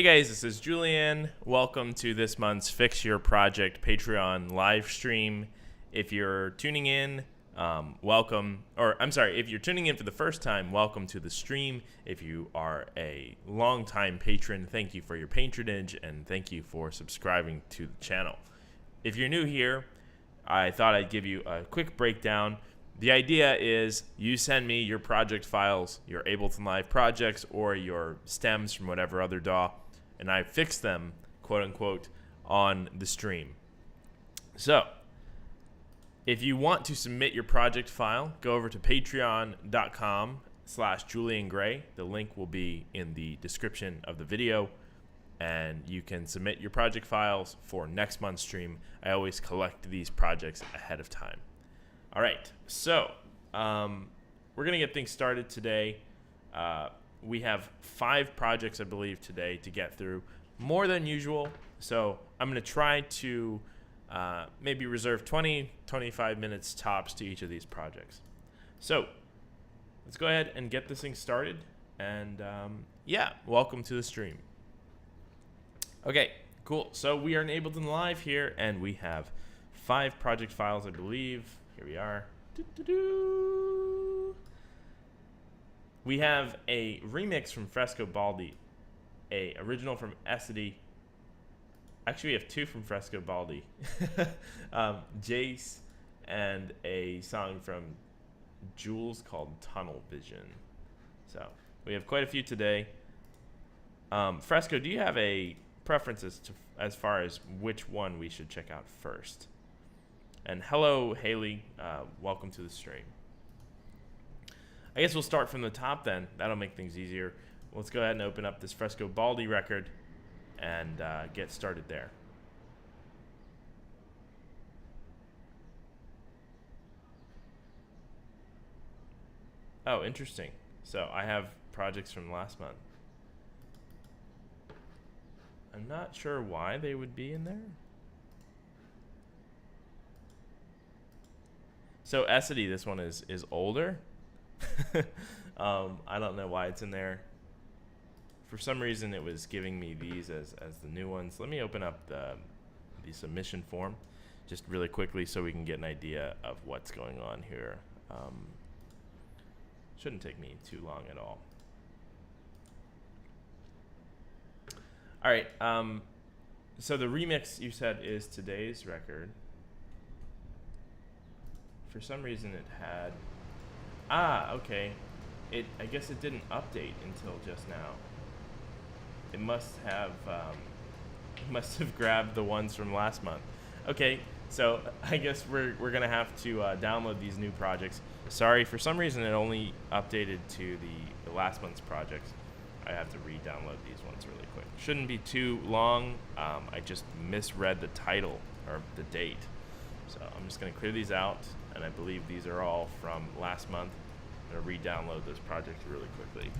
guys, this is Julian. Welcome to this month's Fix Your Project Patreon live stream. If you're tuning in, welcome. Or I'm sorry, if you're tuning in for the first time, welcome to the stream. If you are a longtime patron, thank you for your patronage and thank you for subscribing to the channel. If you're new here, I thought I'd give you a quick breakdown. The idea is you send me your project files, your Ableton Live projects, or your stems from whatever other DAW, and I fix them, quote unquote, on the stream. So, if you want to submit your project file, go over to patreon.com/JulianGray. The link will be in the description of the video, and you can submit your project files for next month's stream. I always collect these projects ahead of time. All right, so we're going to get things started today. We have 5 projects, I believe, today to get through, more than usual. So I'm going to try to maybe reserve 20-25 minutes tops to each of these projects. So let's go ahead and get this thing started. And yeah, welcome to the stream. Okay, cool. So we are in Ableton Live here, and we have 5 project files, I believe. Here we are. We have a remix from Fresco Baldi, a original from Essity. Actually, we have 2 from Fresco Baldi. Jace, and a song from Jules called Tunnel Vision. So we have quite a few today. Fresco, do you have a preferences as far as which one we should check out first? And hello, Haley. Welcome to the stream. I guess we'll start from the top then. That'll make things easier. Let's go ahead and open up this Fresco Baldi record and get started there. Oh, interesting. So I have projects from last month. I'm not sure why they would be in there. So Essity, this one is older. I don't know why it's in there. For some reason, it was giving me these as the new ones. Let me open up the submission form just really quickly so we can get an idea of what's going on here. Shouldn't take me too long at all. All right. So the remix you said is today's record. For some reason it had, okay. I guess it didn't update until just now. It must have grabbed the ones from last month. Okay, so I guess we're gonna have to download these new projects. Sorry, for some reason it only updated to the last month's projects. I have to re-download these ones really quick. Shouldn't be too long. I just misread the title or the date. So I'm just going to clear these out, and I believe these are all from last month. I'm going to re-download those projects really quickly.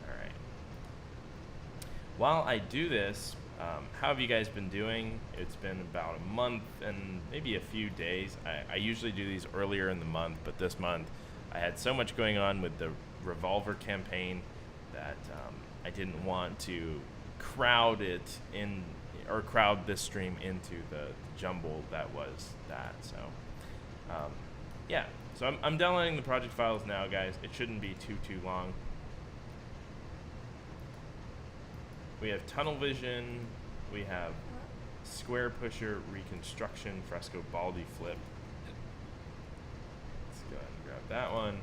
All right. While I do this, how have you guys been doing? It's been about a month and maybe a few days. I usually do these earlier in the month, but this month I had so much going on with the Revolver campaign that I didn't want to crowd it in, or crowd this stream into the jumble that was that. So yeah, so I'm downloading the project files now, guys. It shouldn't be too long. We have Tunnel Vision, we have Square Pusher Reconstruction, Fresco Baldi Flip. Let's go ahead and grab that one.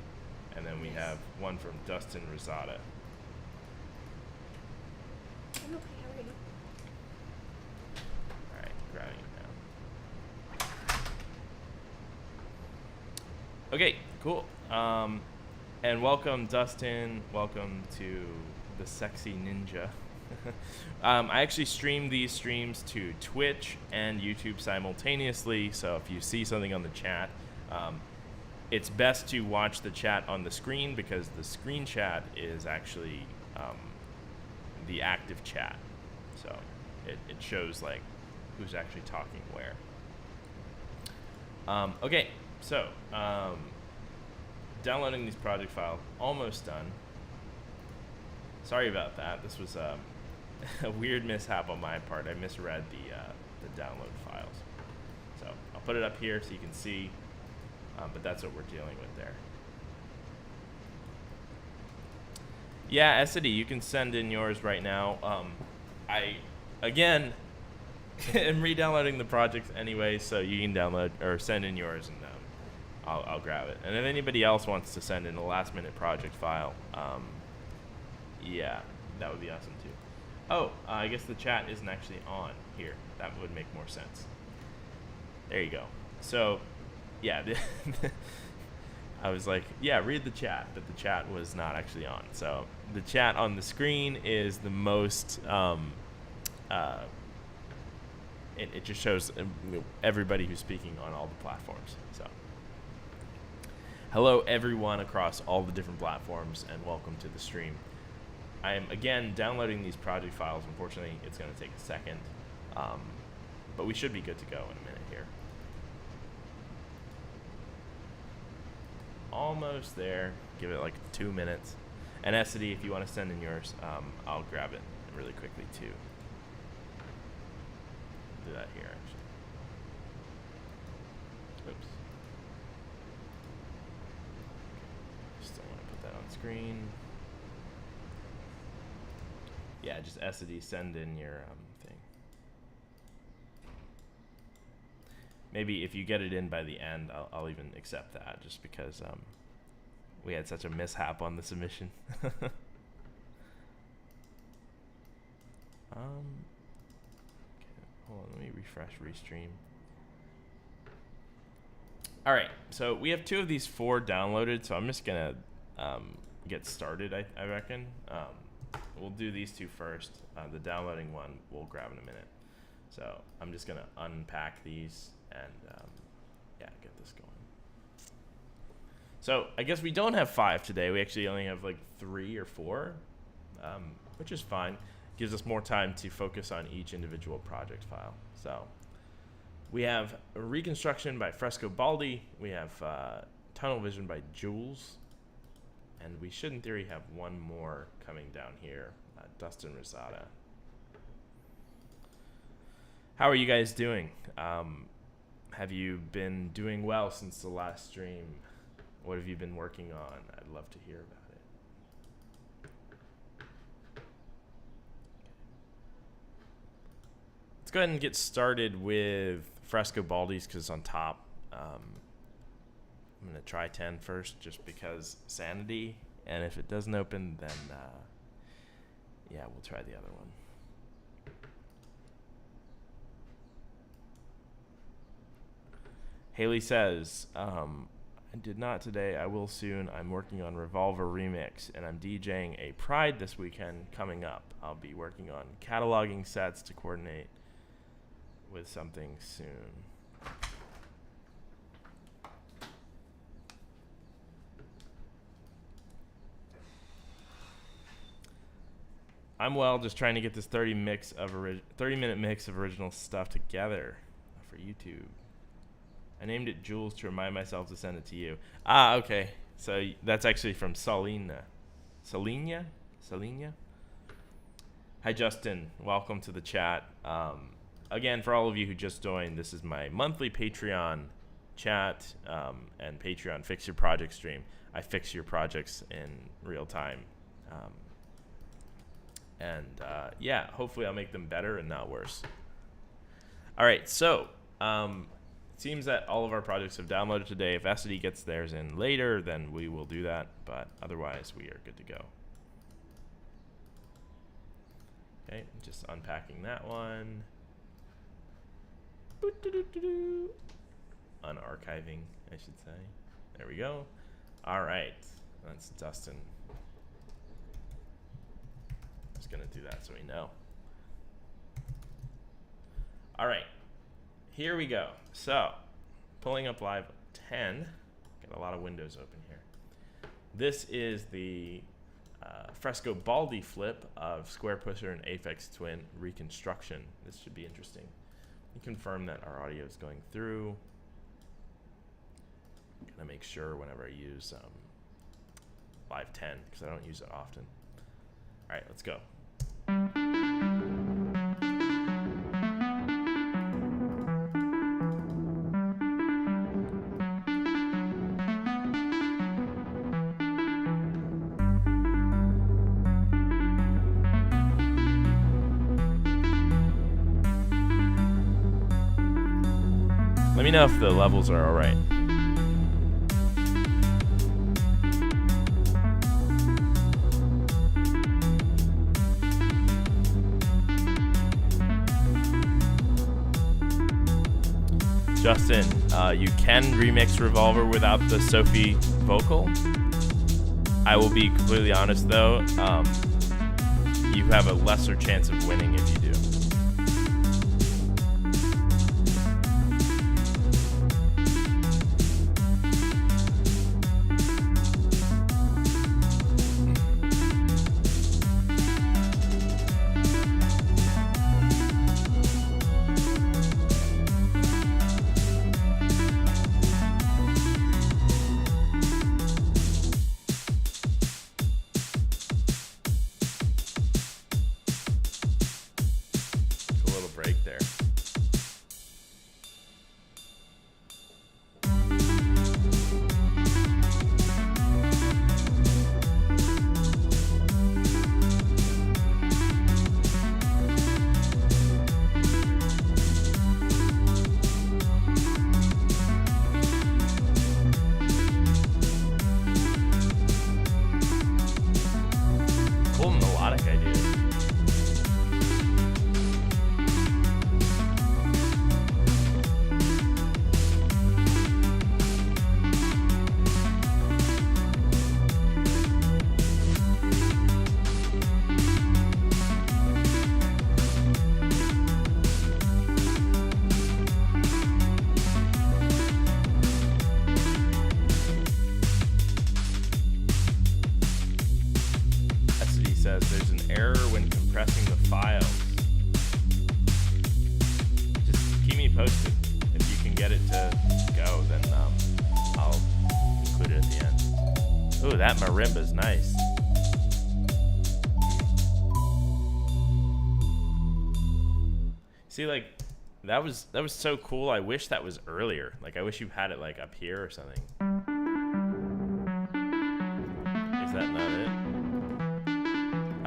And then we have one from Dustin Rosada. I'm okay, how are you? All right, grabbing it now. Okay, cool. And welcome, Dustin. Welcome to the Sexy Ninja. I actually stream these streams to Twitch and YouTube simultaneously, so if you see something on the chat, it's best to watch the chat on the screen because the screen chat is actually the active chat. So it shows like who's actually talking where. Okay, so downloading these project files, almost done. Sorry about that. This was a weird mishap on my part. I misread the download files. So I'll put it up here so you can see, but that's what we're dealing with there. Yeah, SID, you can send in yours right now. I, again, am re-downloading the projects anyway, so you can download or send in yours, and I'll grab it. And if anybody else wants to send in a last-minute project file, yeah, that would be awesome too. Oh, I guess the chat isn't actually on here. That would make more sense. There you go. So, yeah, I was like, yeah, read the chat, but the chat was not actually on. So the chat on the screen is the most, it just shows everybody who's speaking on all the platforms. So hello everyone across all the different platforms, and welcome to the stream. I am again downloading these project files. Unfortunately, it's going to take a second, but we should be good to go in a minute here. Almost there. Give it like 2 minutes. And SID, if you want to send in yours, I'll grab it really quickly too. Do that here actually. Oops. Still want to put that on screen. Yeah, just SID, send in your thing. Maybe if you get it in by the end, I'll even accept that, just because we had such a mishap on the submission. Okay, hold on, let me refresh, restream. All right, so we have 2 of these 4 downloaded, so I'm just gonna get started, I reckon. We'll do these 2 first. The downloading one we'll grab in a minute. So I'm just gonna unpack these and yeah, get this going. So I guess we don't have 5 today. We actually only have like 3 or 4, which is fine. Gives us more time to focus on each individual project file. So we have Reconstruction by Frescobaldi. We have Tunnel Vision by Jules. And we should, in theory, have one more coming down here, Dustin Rosada. How are you guys doing? Have you been doing well since the last stream? What have you been working on? I'd love to hear about it. Let's go ahead and get started with Frescobaldi's because it's on top. I'm going to try 10 first just because sanity. And if it doesn't open, then yeah, we'll try the other one. Haley says, I did not today. I will soon. I'm working on Revolver Remix, and I'm DJing a Pride this weekend coming up. I'll be working on cataloging sets to coordinate with something soon. I'm well, just trying to get this 30-minute mix of original stuff together for YouTube. I named it Jules to remind myself to send it to you. Ah, okay. So that's actually from Salina. Salina? Hi, Justin. Welcome to the chat. Again, for all of you who just joined, this is my monthly Patreon chat and Patreon Fix Your Project stream. I fix your projects in real time. Yeah, hopefully I'll make them better and not worse. All right, so it seems that all of our projects have downloaded today. If SID gets theirs in later, then we will do that, but otherwise we are good to go. Okay, just unpacking that one. Unarchiving, I should say. There we go. All right, that's Dustin. Just gonna do that so we know. All right, here we go. So, pulling up Live 10. Got a lot of windows open here. This is the Frescobaldi flip of Square Pusher and Aphex Twin Reconstruction. This should be interesting. You confirm that our audio is going through. I'm gonna make sure whenever I use Live 10, because I don't use it often. All right, let's go. Let me know if the levels are all right. Justin, you can remix Revolver without the Sophie vocal. I will be completely honest though, you have a lesser chance of winning if you do. Break there. Cool melodic ideas. Says there's an error when compressing the files. Just keep me posted. If you can get it to go, then I'll include it at the end. Ooh, that marimba's nice. See, like that was so cool. I wish that was earlier. Like I wish you had it like up here or something. Is that not it?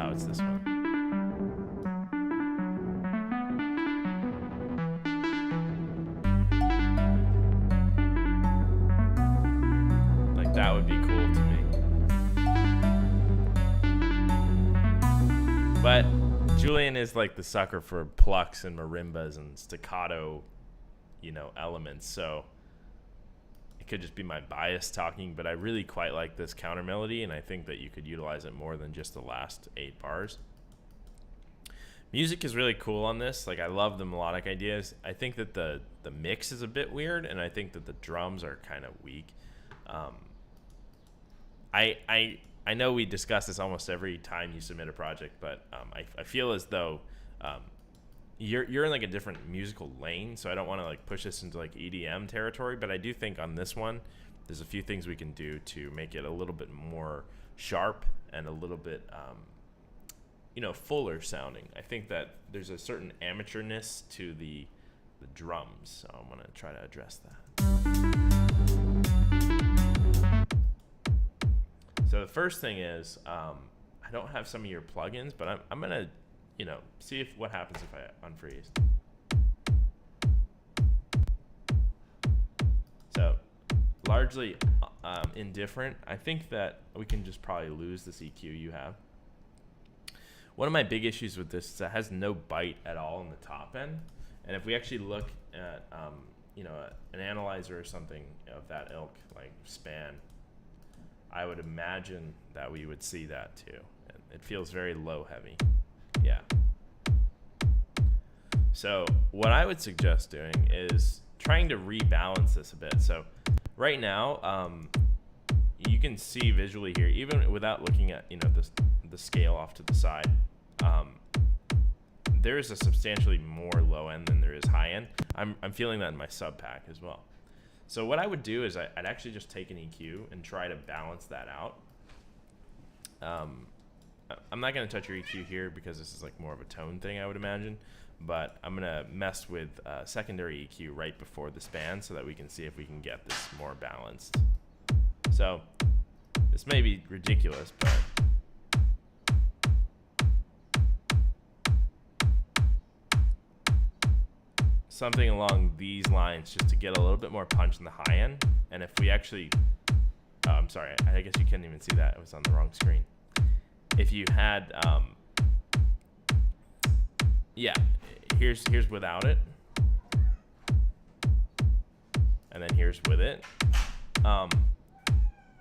Oh, it's this one. Like that would be cool to me. But Julian is like the sucker for plucks and marimbas and staccato, elements. So it could just be my bias talking, but I really quite like this counter melody, and I think that you could utilize it more than just the last 8 bars. Music is really cool on this. Like I love the melodic ideas. I think that the mix is a bit weird, and I think that the drums are kind of weak. I know we discuss this almost every time you submit a project, but I feel as though you're in like a different musical lane, so I don't want to like push this into like EDM territory, but I do think on this one there's a few things we can do to make it a little bit more sharp and a little bit fuller sounding. I think that there's a certain amateurness to the drums, so I'm going to try to address that. So the first thing is I don't have some of your plugins, but I'm going to see what happens if I unfreeze. So largely indifferent. I think that we can just probably lose this EQ you have. One of my big issues with this is it has no bite at all in the top end. And if we actually look at an analyzer or something of that ilk, like Span, I would imagine that we would see that too. And it feels very low heavy. Yeah. So what I would suggest doing is trying to rebalance this a bit. So right now, you can see visually here, even without looking at the scale off to the side, there is a substantially more low end than there is high end. I'm feeling that in my sub pack as well. So what I would do is I'd actually just take an EQ and try to balance that out. I'm not going to touch your EQ here because this is like more of a tone thing, I would imagine. But I'm going to mess with secondary EQ right before the span so that we can see if we can get this more balanced. So this may be ridiculous, but something along these lines just to get a little bit more punch in the high end. And if we actually, oh, I'm sorry, I guess you couldn't even see that. It was on the wrong screen. If you had, yeah, here's without it. And then here's with it.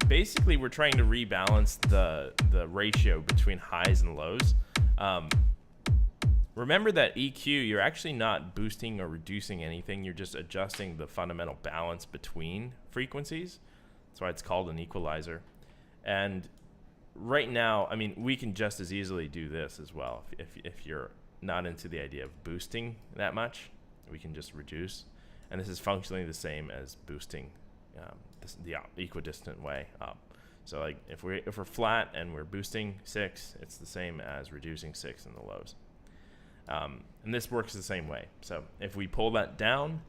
Basically, we're trying to rebalance the ratio between highs and lows. Remember that EQ, you're actually not boosting or reducing anything. You're just adjusting the fundamental balance between frequencies. That's why it's called an equalizer. And right now, I mean, we can just as easily do this as well. If you're not into the idea of boosting that much, we can just reduce. And this is functionally the same as boosting the equidistant way up. So like if we're flat and we're boosting 6, it's the same as reducing 6 in the lows. And this works the same way. So if we pull that down,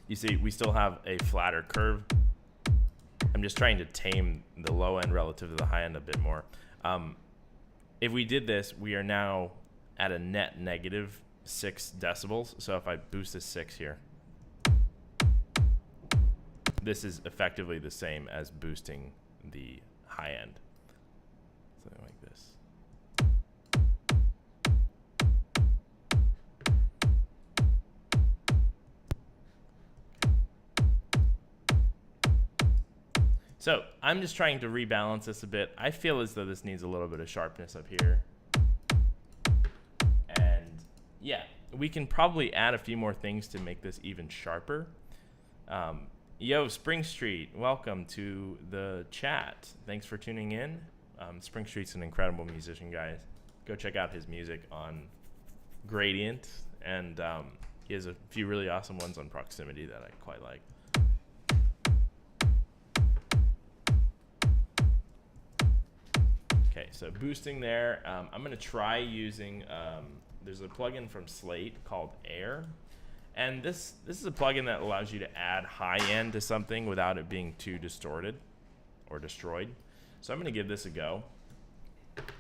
you see we still have a flatter curve. I'm just trying to tame the low end relative to the high end a bit more. If we did this, we are now at a net negative 6 decibels. So if I boost this 6 here, this is effectively the same as boosting the high end. Something like this. So I'm just trying to rebalance this a bit. I feel as though this needs a little bit of sharpness up here. And yeah, we can probably add a few more things to make this even sharper. Yo, Spring Street, welcome to the chat. Thanks for tuning in. Spring Street's an incredible musician, guys. Go check out his music on Gradient. And he has a few really awesome ones on Proximity that I quite like. Okay, so boosting there. I'm going to try using, there's a plugin from Slate called Air. And this is a plugin that allows you to add high end to something without it being too distorted or destroyed. So I'm going to give this a go.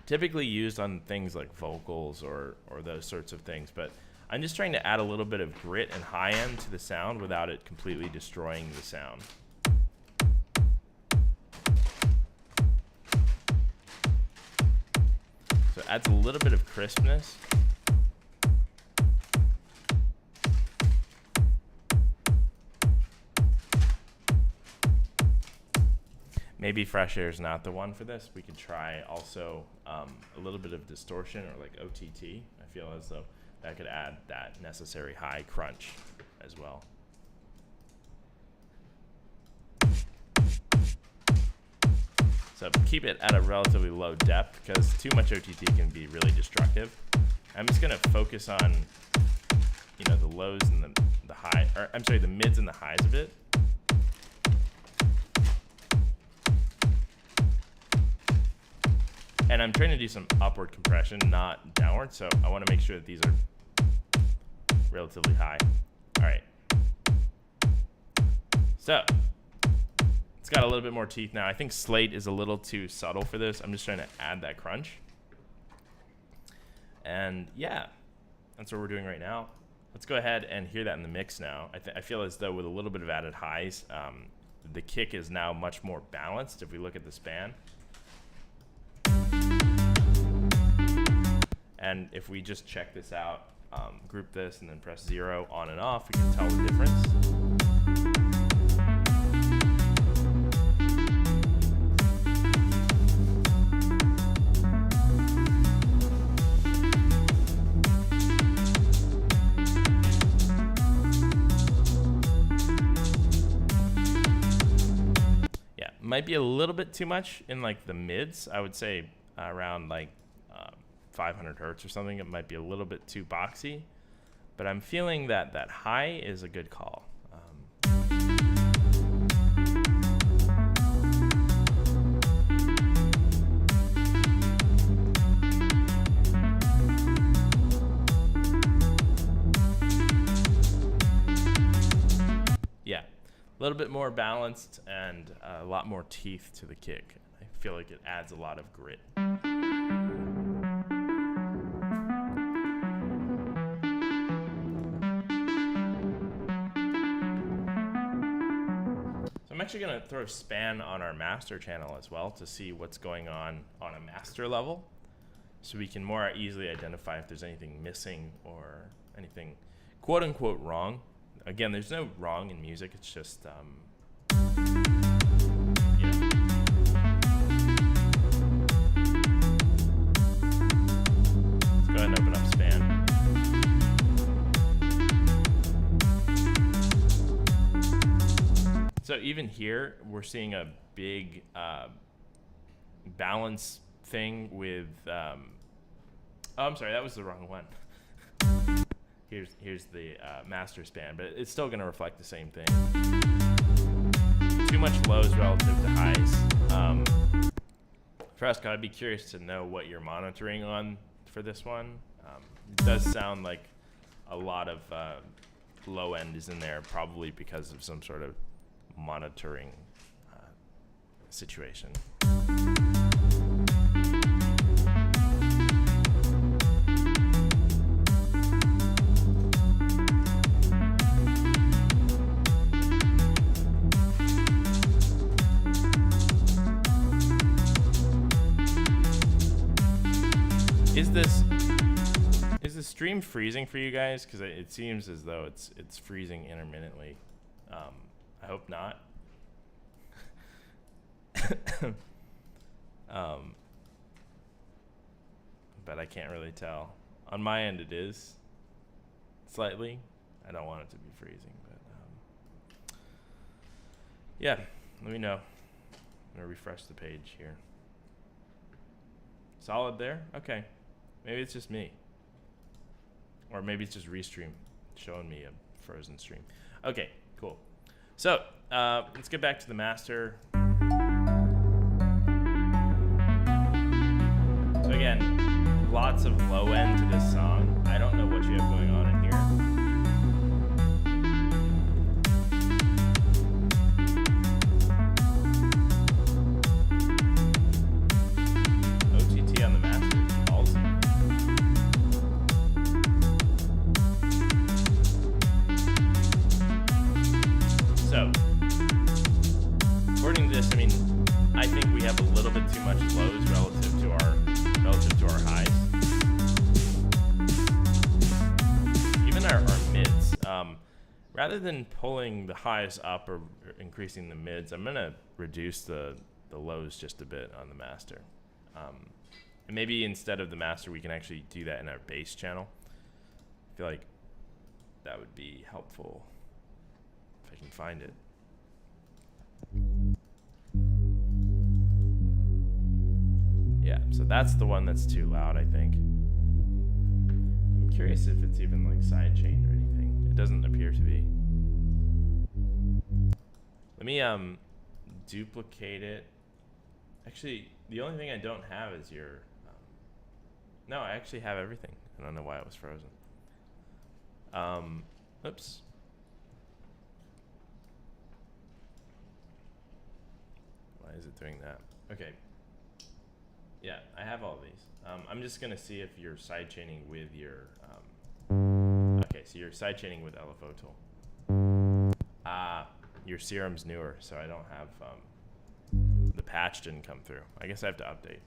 Typically used on things like vocals or those sorts of things, but I'm just trying to add a little bit of grit and high end to the sound without it completely destroying the sound. So it adds a little bit of crispness. Maybe Fresh Air is not the one for this. We could try also a little bit of distortion or like OTT. I feel as though that could add that necessary high crunch as well. So keep it at a relatively low depth because too much OTT can be really destructive. I'm just gonna focus on, you know, the lows and the high, or I'm sorry, the mids and the highs a bit. And I'm trying to do some upward compression, not downward. So I want to make sure that these are relatively high. All right. So it's got a little bit more teeth now. I think Slate is a little too subtle for this. I'm just trying to add that crunch. And yeah, that's what we're doing right now. Let's go ahead and hear that in the mix now. I feel as though with a little bit of added highs, the kick is now much more balanced if we look at the span. And if we just check this out, group this and then press 0 on and off, we can tell the difference. Yeah, might be a little bit too much in like the mids. I would say around like 500 hertz or something. It might be a little bit too boxy, but I'm feeling that that high is a good call. little bit more balanced and a lot more teeth to the kick. I feel like it adds a lot of grit. So I'm actually going to throw a span on our master channel as well to see what's going on a master level, so we can more easily identify if there's anything missing or anything quote unquote wrong. Again, there's no wrong in music, it's just yeah. Let's go ahead and open up span. So even here, we're seeing a big balance thing with oh, I'm sorry, that was the wrong one. Here's the master span, but it's still going to reflect the same thing. Too much lows relative to highs. Fresco, I'd be curious to know what you're monitoring on for this one. It does sound like a lot of low end is in there, probably because of some sort of monitoring situation. Is the stream freezing for you guys? Because it seems as though it's freezing intermittently. I hope not. But I can't really tell. On my end, it is slightly. I don't want it to be freezing, but yeah. Let me know. I'm gonna refresh the page here. Solid there? Okay. Maybe it's just me. Or maybe it's just Restream showing me a frozen stream. Okay, cool. So, let's get back to the master. So again, lots of low end to this song. I don't know what you have going on in here. OTT on the master. So, according to this, I mean, I think we have a little bit too much lows relative to our highs. Even our mids. Rather than pulling the highs up or increasing the mids, I'm gonna reduce the lows just a bit on the master. And maybe instead of the master, we can actually do that in our bass channel. I feel like that would be helpful. If I can find it. Yeah, so that's the one that's too loud, I think. I'm curious if it's even like sidechained or anything. It doesn't appear to be. Let me duplicate it. Actually, the only thing I don't have is your no, I actually have everything. I don't know why it was frozen. Oops. Why is it doing that? Okay. Yeah, I have all these. I'm just gonna see if you're sidechaining with your. Okay, so you're sidechaining with LFO tool. Your serum's newer, so I don't have the patch didn't come through. I guess I have to update.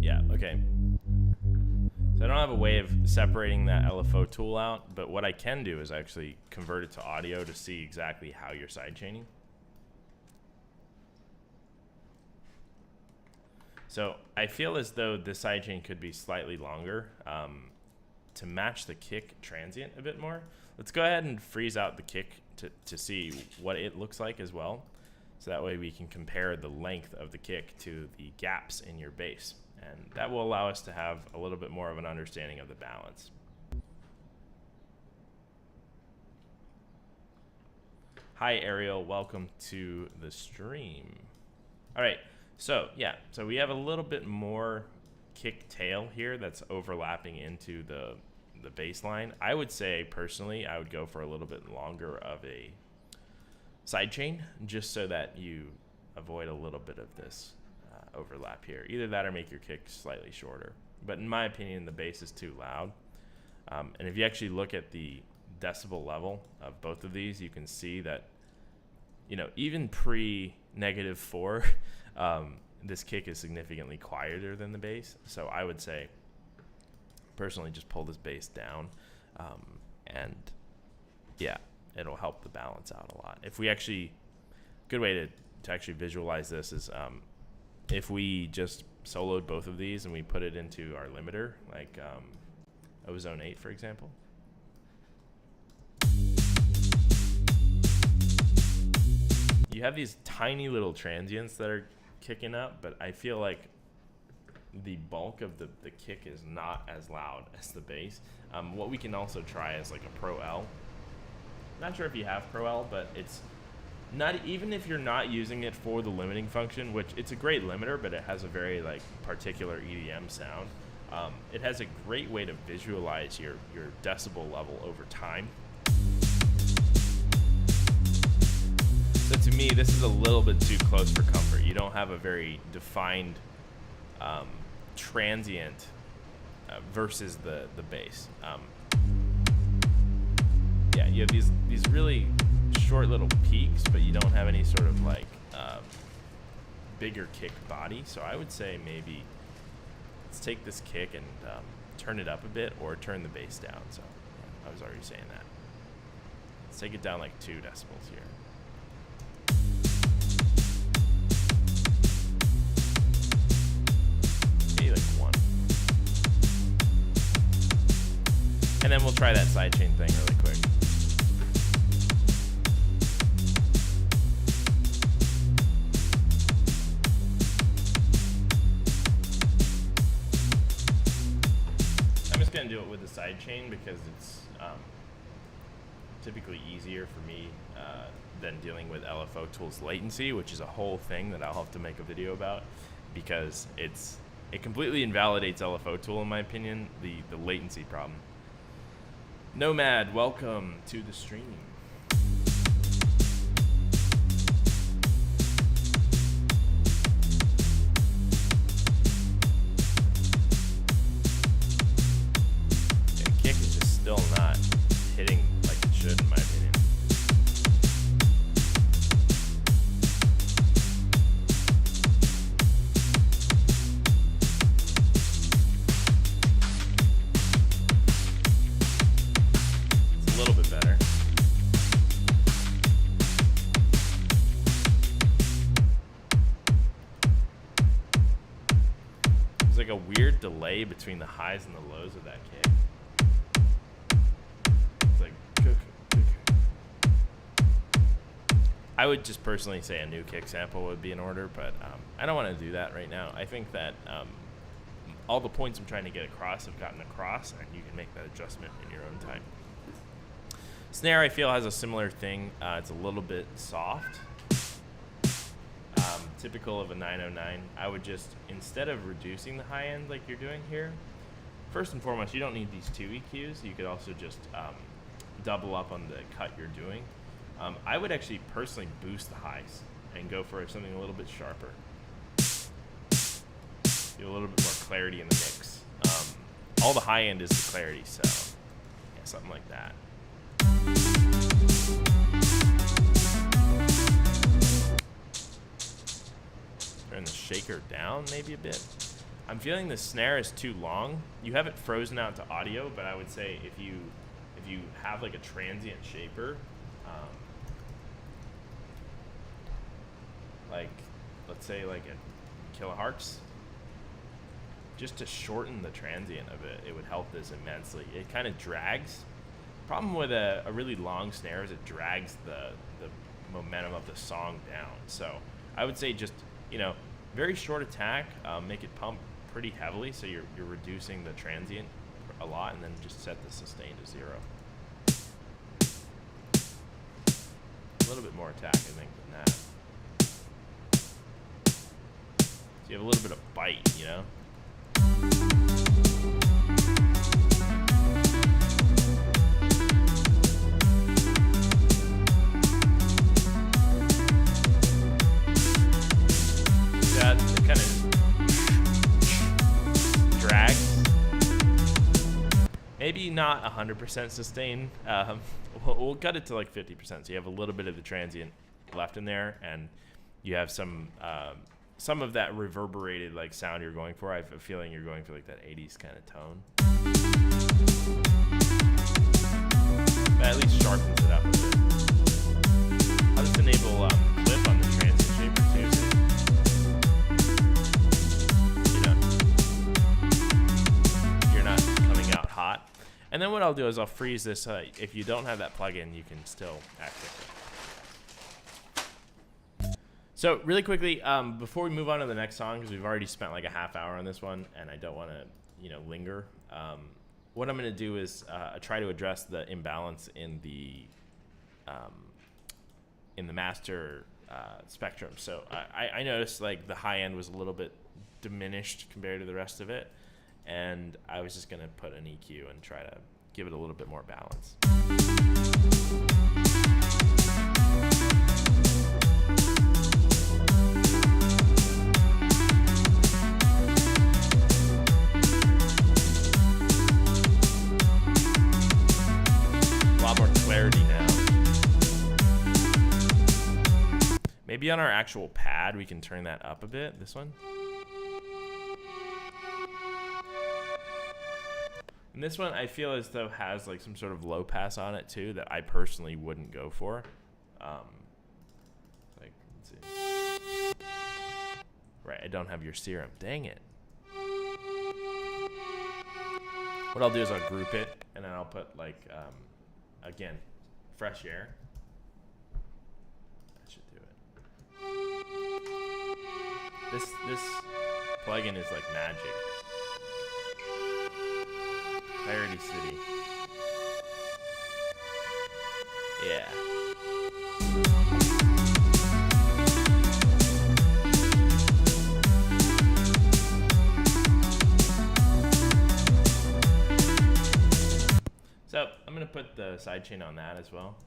Yeah, okay. So I don't have a way of separating that LFO tool out, but what I can do is actually convert it to audio to see exactly how you're sidechaining. So I feel as though the sidechain could be slightly longer to match the kick transient a bit more. Let's go ahead and freeze out the kick to see what it looks like as well. So that way we can compare the length of the kick to the gaps in your bass. And that will allow us to have a little bit more of an understanding of the balance. Hi, Ariel. Welcome to the stream. All right. So yeah, so we have a little bit more kick tail here that's overlapping into the bass line. I would say personally, I would go for a little bit longer of a side chain, just so that you avoid a little bit of this overlap here. Either that or make your kick slightly shorter. But in my opinion, the bass is too loud. And if you actually look at the decibel level of both of these, you can see that, you know, even pre -4, this kick is significantly quieter than the bass. So I would say, personally, just pull this bass down, and yeah, it'll help the balance out a lot. If we actually, good way to actually visualize this is if we just soloed both of these and we put it into our limiter, like Ozone 8, for example. You have these tiny little transients that are kicking up, but I feel like the bulk of the kick is not as loud as the bass. What we can also try is like a Pro L. Not sure if you have Pro L, but it's not, even if you're not using it for the limiting function, which it's a great limiter, but it has a very like particular EDM sound. It has a great way to visualize your decibel level over time. So to me, this is a little bit too close for comfort. You don't have a very defined transient versus the bass. Yeah, you have these really short little peaks, but you don't have any sort of like bigger kick body. So I would say maybe let's take this kick and turn it up a bit, or turn the bass down. So I was already saying that. Let's take it down like 2 decibels here. Maybe like 1. And then we'll try that sidechain thing really quick. I'm just going to do it with the sidechain because it's typically easier for me than dealing with LFO Tools latency, which is a whole thing that I'll have to make a video about, because it completely invalidates LFO Tool, in my opinion, the latency problem. Nomad, welcome to the stream. The kick is just still not hitting like it should, in my opinion. A little bit better. There's like a weird delay between the highs and the lows of that kick. It's like, I would just personally say a new kick sample would be in order, but I don't want to do that right now. I think that all the points I'm trying to get across have gotten across, and you can make that adjustment in your own time. Snare, I feel, has a similar thing. It's a little bit soft. Typical of a 909. I would just, instead of reducing the high end like you're doing here, first and foremost, you don't need these 2 EQs. You could also just double up on the cut you're doing. I would actually personally boost the highs and go for something a little bit sharper. Get a little bit more clarity in the mix. All the high end is the clarity, so yeah, something like that. Turn the shaker down maybe a bit. I'm feeling the snare is too long. You have it frozen out to audio, but I would say if you have like a transient shaper, like let's say like a kilohertz, just to shorten the transient of it, it would help this immensely. It kind of drags. Problem with a really long snare is it drags the momentum of the song down. So I would say just, you know, very short attack, make it pump pretty heavily, so you're reducing the transient a lot, and then just set the sustain to 0. A little bit more attack, I think, than that. So you have a little bit of bite, you know? That kind of drags. Maybe not 100% sustain. We'll cut it to like 50%. So you have a little bit of the transient left in there, and you have some of that reverberated like sound you're going for. I have a feeling you're going for like that 80s kind of tone. But at least sharpens it up a bit. I'll just enable clip on the transient shaper too. So, you're not coming out hot. And then what I'll do is I'll freeze this. If you don't have that plugin, you can still access it. So really quickly, before we move on to the next song, because we've already spent like a half hour on this one, and I don't want to, linger. What I'm going to do is try to address the imbalance in the master spectrum. So I noticed like the high end was a little bit diminished compared to the rest of it, and I was just going to put an EQ and try to give it a little bit more balance. A lot more clarity now. Maybe on our actual pad we can turn that up a bit, this one. And this one I feel as though has like some sort of low pass on it too that I personally wouldn't go for. Let's see. Right, I don't have your serum. Dang it. What I'll do is I'll group it, and then I'll put like, again, fresh air. That should do it. This plugin is like magic. Clarity City. Yeah. So I'm going to put the sidechain on that as well.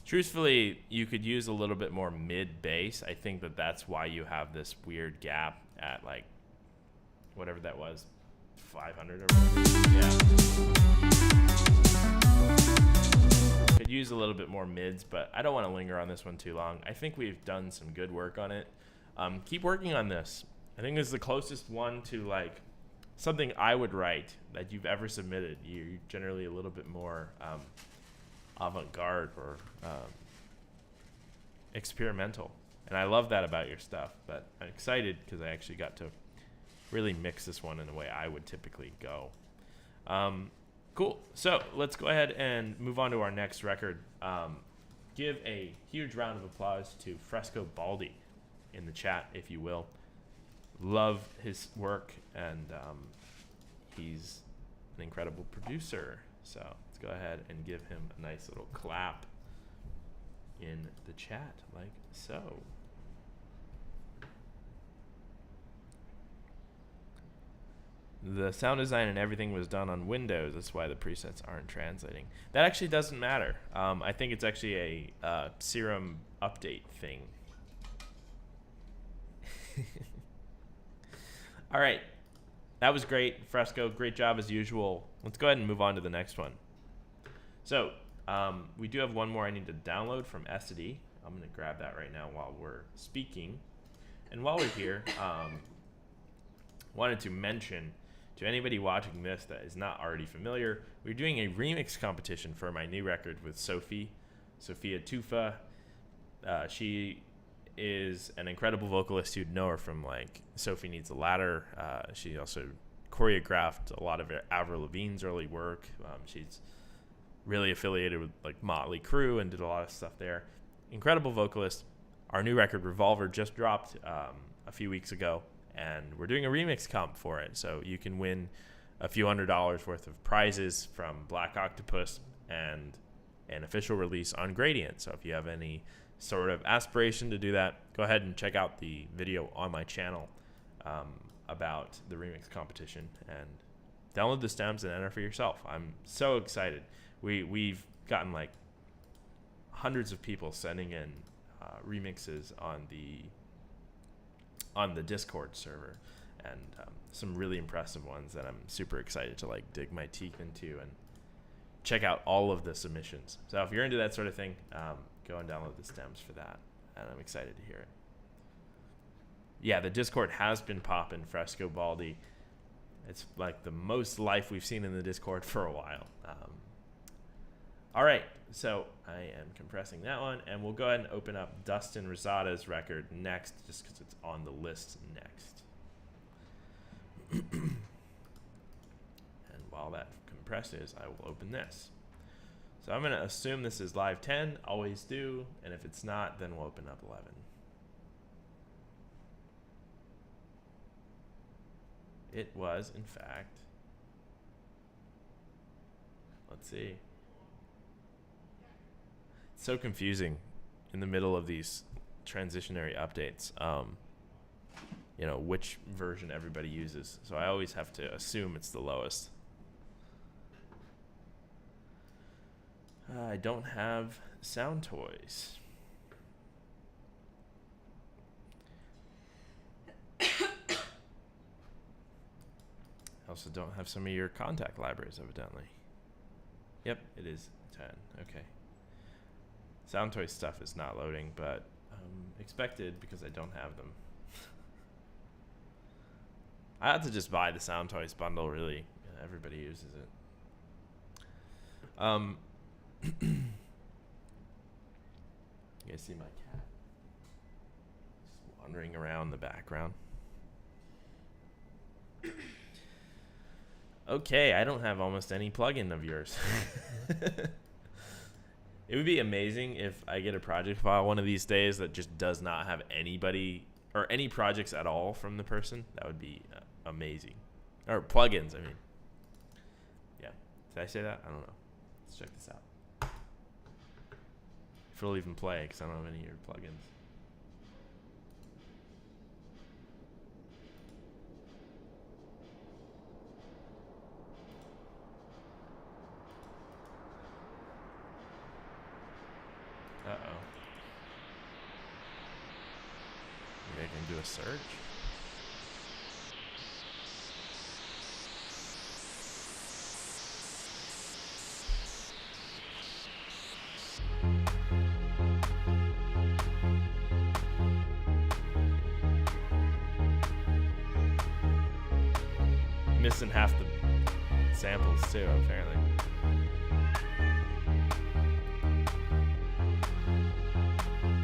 Truthfully, you could use a little bit more mid bass. I think that's why you have this weird gap at like whatever that was, 500 or whatever. Yeah. Could use a little bit more mids, but I don't want to linger on this one too long. I think we've done some good work on it. Keep working on this. I think this is the closest one to like something I would write that you've ever submitted. You're generally a little bit more avant-garde or experimental, and I love that about your stuff. But I'm excited because I actually got to really mix this one in the way I would typically go. Cool. So let's go ahead and move on to our next record. Give a huge round of applause to Fresco Baldi in the chat, if you will. Love his work, and he's an incredible producer. So let's go ahead and give him a nice little clap in the chat, like so. The sound design and everything was done on Windows. That's why the presets aren't translating. That actually doesn't matter. I think it's actually a Serum update thing. All right. That was great, Fresco. Great job as usual. Let's go ahead and move on to the next one. So we do have one more I need to download from Essity. I'm going to grab that right now while we're speaking. And while we're here, wanted to mention to anybody watching this that is not already familiar, we're doing a remix competition for my new record with Sophia Tufa. She is an incredible vocalist. You'd know her from like Sophie Needs a Ladder. She also choreographed a lot of Avril Lavigne's early work. She's really affiliated with like Motley Crue and did a lot of stuff there. Incredible vocalist. Our new record Revolver just dropped a few weeks ago, and we're doing a remix comp for it. So you can win a few $100s worth of prizes from Black Octopus and an official release on Gradient. So if you have any sort of aspiration to do that, go ahead and check out the video on my channel about the remix competition and download the stems and enter for yourself. I'm so excited. We've gotten like hundreds of people sending in remixes on the Discord server, and some really impressive ones that I'm super excited to like dig my teeth into and check out all of the submissions. So if you're into that sort of thing, go and download the stems for that, and I'm excited to hear it. Yeah, the Discord has been popping, Fresco Baldi. It's like the most life we've seen in the Discord for a while. All right, so I am compressing that one, and we'll go ahead and open up Dustin Rosada's record next, just because it's on the list next. And while that compresses, I will open this. So I'm going to assume this is live 10, always do, and if it's not, then we'll open up 11. It was, in fact, let's see. It's so confusing in the middle of these transitionary updates, which version everybody uses. So I always have to assume it's the lowest. I don't have Sound Toys. I also don't have some of your contact libraries, evidently. Yep, it is 10. Okay. Sound Toy stuff is not loading, but expected because I don't have them. I had to just buy the Sound Toys bundle, really. Yeah, everybody uses it. You guys see my cat? Just wandering around the background. Okay, I don't have almost any plugin of yours. It would be amazing if I get a project file one of these days that just does not have anybody or any projects at all from the person. That would be amazing. Or plugins, I mean. Yeah. Did I say that? I don't know. Let's check this out. If it'll even play, because I don't have any of your plugins. Uh-oh. Maybe I can do a search. Missing half the samples too, apparently.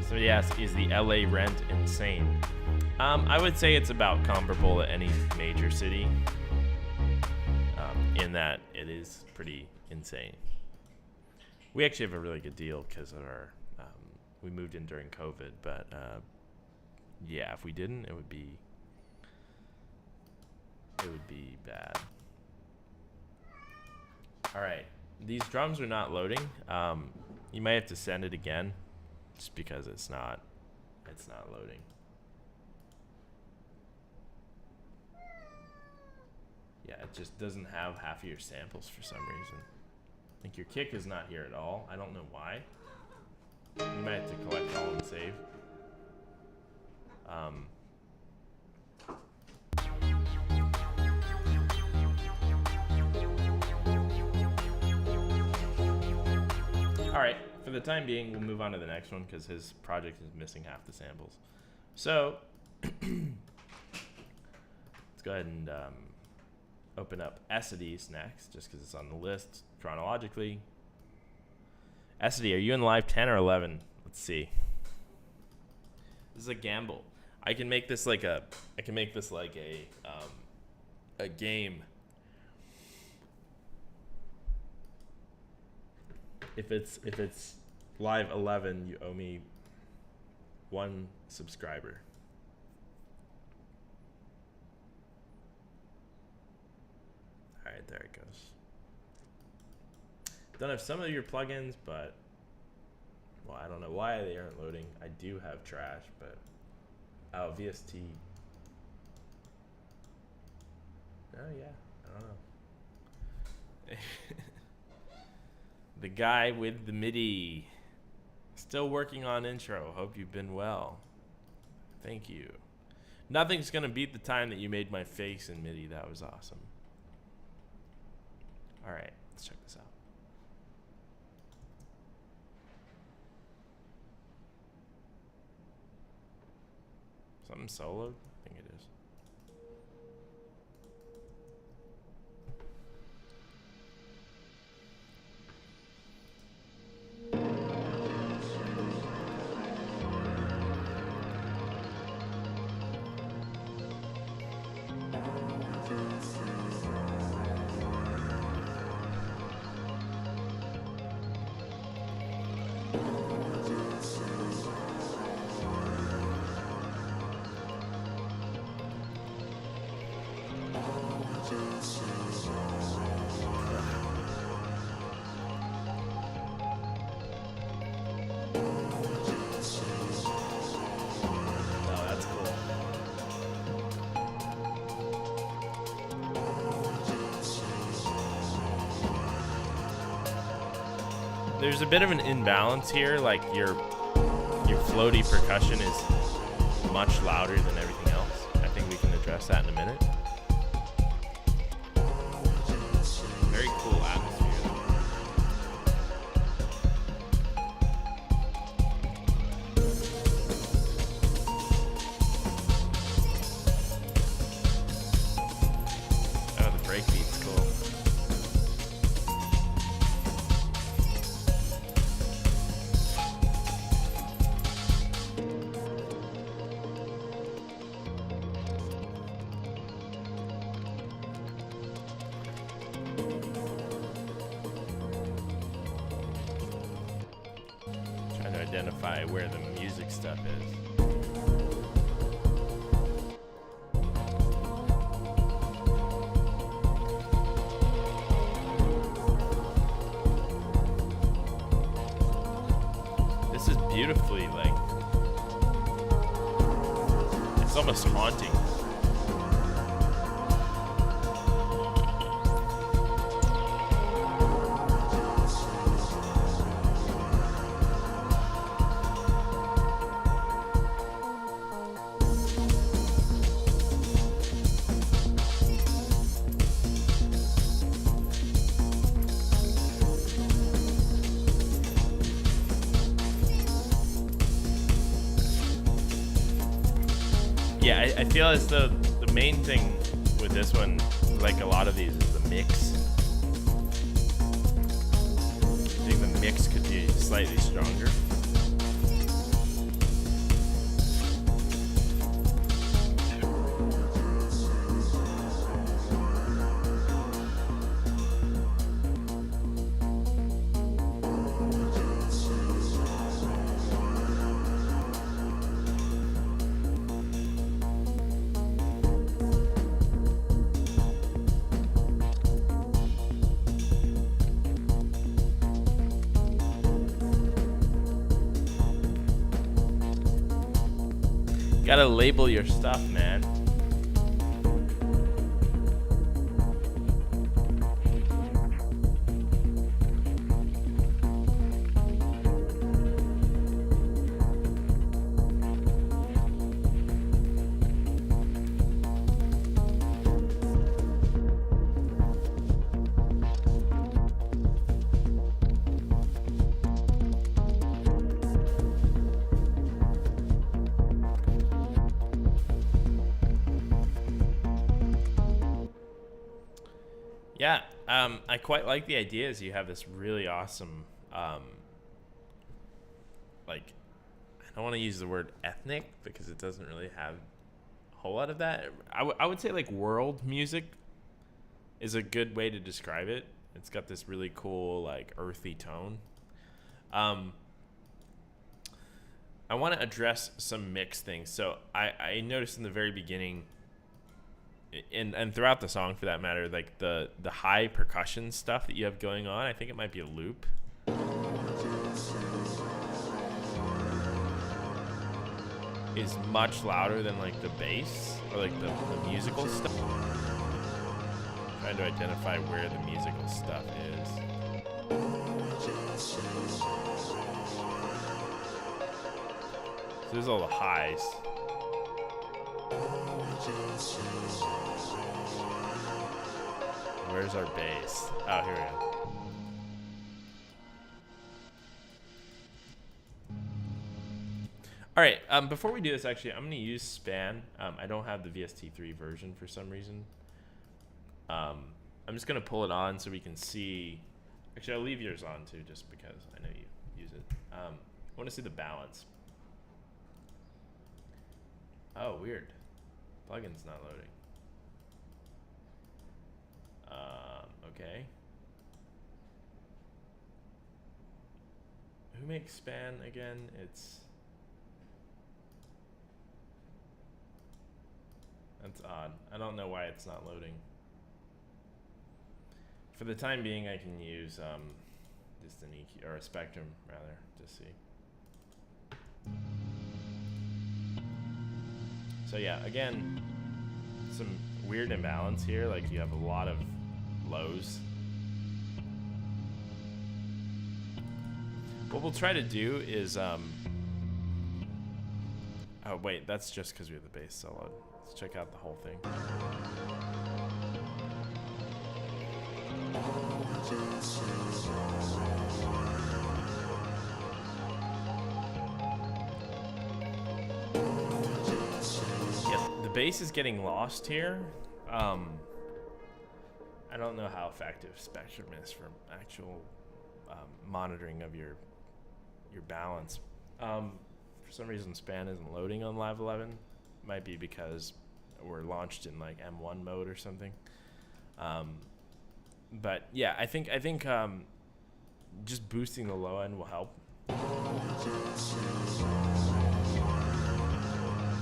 So yes, is the LA rent insane? I would say it's about comparable to any major city, in that it is pretty insane. We actually have a really good deal because of our, we moved in during COVID, but yeah, if we didn't, it would be bad. All right, these drums are not loading. You might have to send it again, just because it's not loading. Yeah, it just doesn't have half of your samples for some reason. Like your kick is not here at all. I don't know why. You might have to collect all and save. All right, for the time being, we'll move on to the next one because his project is missing half the samples. So let's go ahead and open up Essidy's next, just because it's on the list chronologically. Essidy, are you in live 10 or 11? Let's see. This is a gamble. I can make this like a game. If it's live 11, you owe me 1 subscriber. right, there it goes. Don't have some of your plugins, but well, I don't know why they aren't loading. I do have trash, but oh, VST. Oh yeah, I don't know. The guy with the MIDI. Still working on intro. Hope you've been well. Thank you. Nothing's gonna beat the time that you made my face in MIDI. That was awesome. All right, let's check this out. Something soloed? I think it is. Oh, that's cool. There's a bit of an imbalance here, like your floaty percussion is much louder than everything else. I think we can address that in a minute. Very cool atmosphere. Oh, the breakbeat's cool. Trying to identify where the music stuff is. This is beautifully, like, it's almost haunting. Yeah, I feel as though the main thing with this one, like a lot of these, is the mix. I think the mix could be slightly stronger. Gotta label your stuff, man. Yeah, I quite like the ideas. You have this really awesome, like, I don't want to use the word ethnic because it doesn't really have a whole lot of that. I would say like world music is a good way to describe it. It's got this really cool, like, earthy tone. I want to address some mix things. So I noticed in the very beginning, and throughout the song for that matter, like the high percussion stuff that you have going on, I think it might be a loop. Is much louder than like the bass or like the musical stuff. Trying to identify where the musical stuff is. So there's all the highs. Where's our bass? Oh, here we go. All right, before we do this, actually, I'm going to use Span. I don't have the VST3 version for some reason. I'm just going to pull it on so we can see. Actually, I'll leave yours on, too, just because I know you use it. I want to see the balance. Oh, weird. Plugin's not loading. Okay. Who makes Span again? That's odd. I don't know why it's not loading. For the time being, I can use just an EQ or a Spectrum rather to see. So yeah, again, some weird imbalance here. Like you have a lot of lows. What we'll try to do is oh wait, that's just because we have the bass solo. Let's check out the whole thing. Yeah, the bass is getting lost here. I don't know how effective Spectrum is for actual monitoring of your balance. For some reason, Span isn't loading on Live 11. Might be because we're launched in like M1 mode or something. But yeah, I think just boosting the low end will help.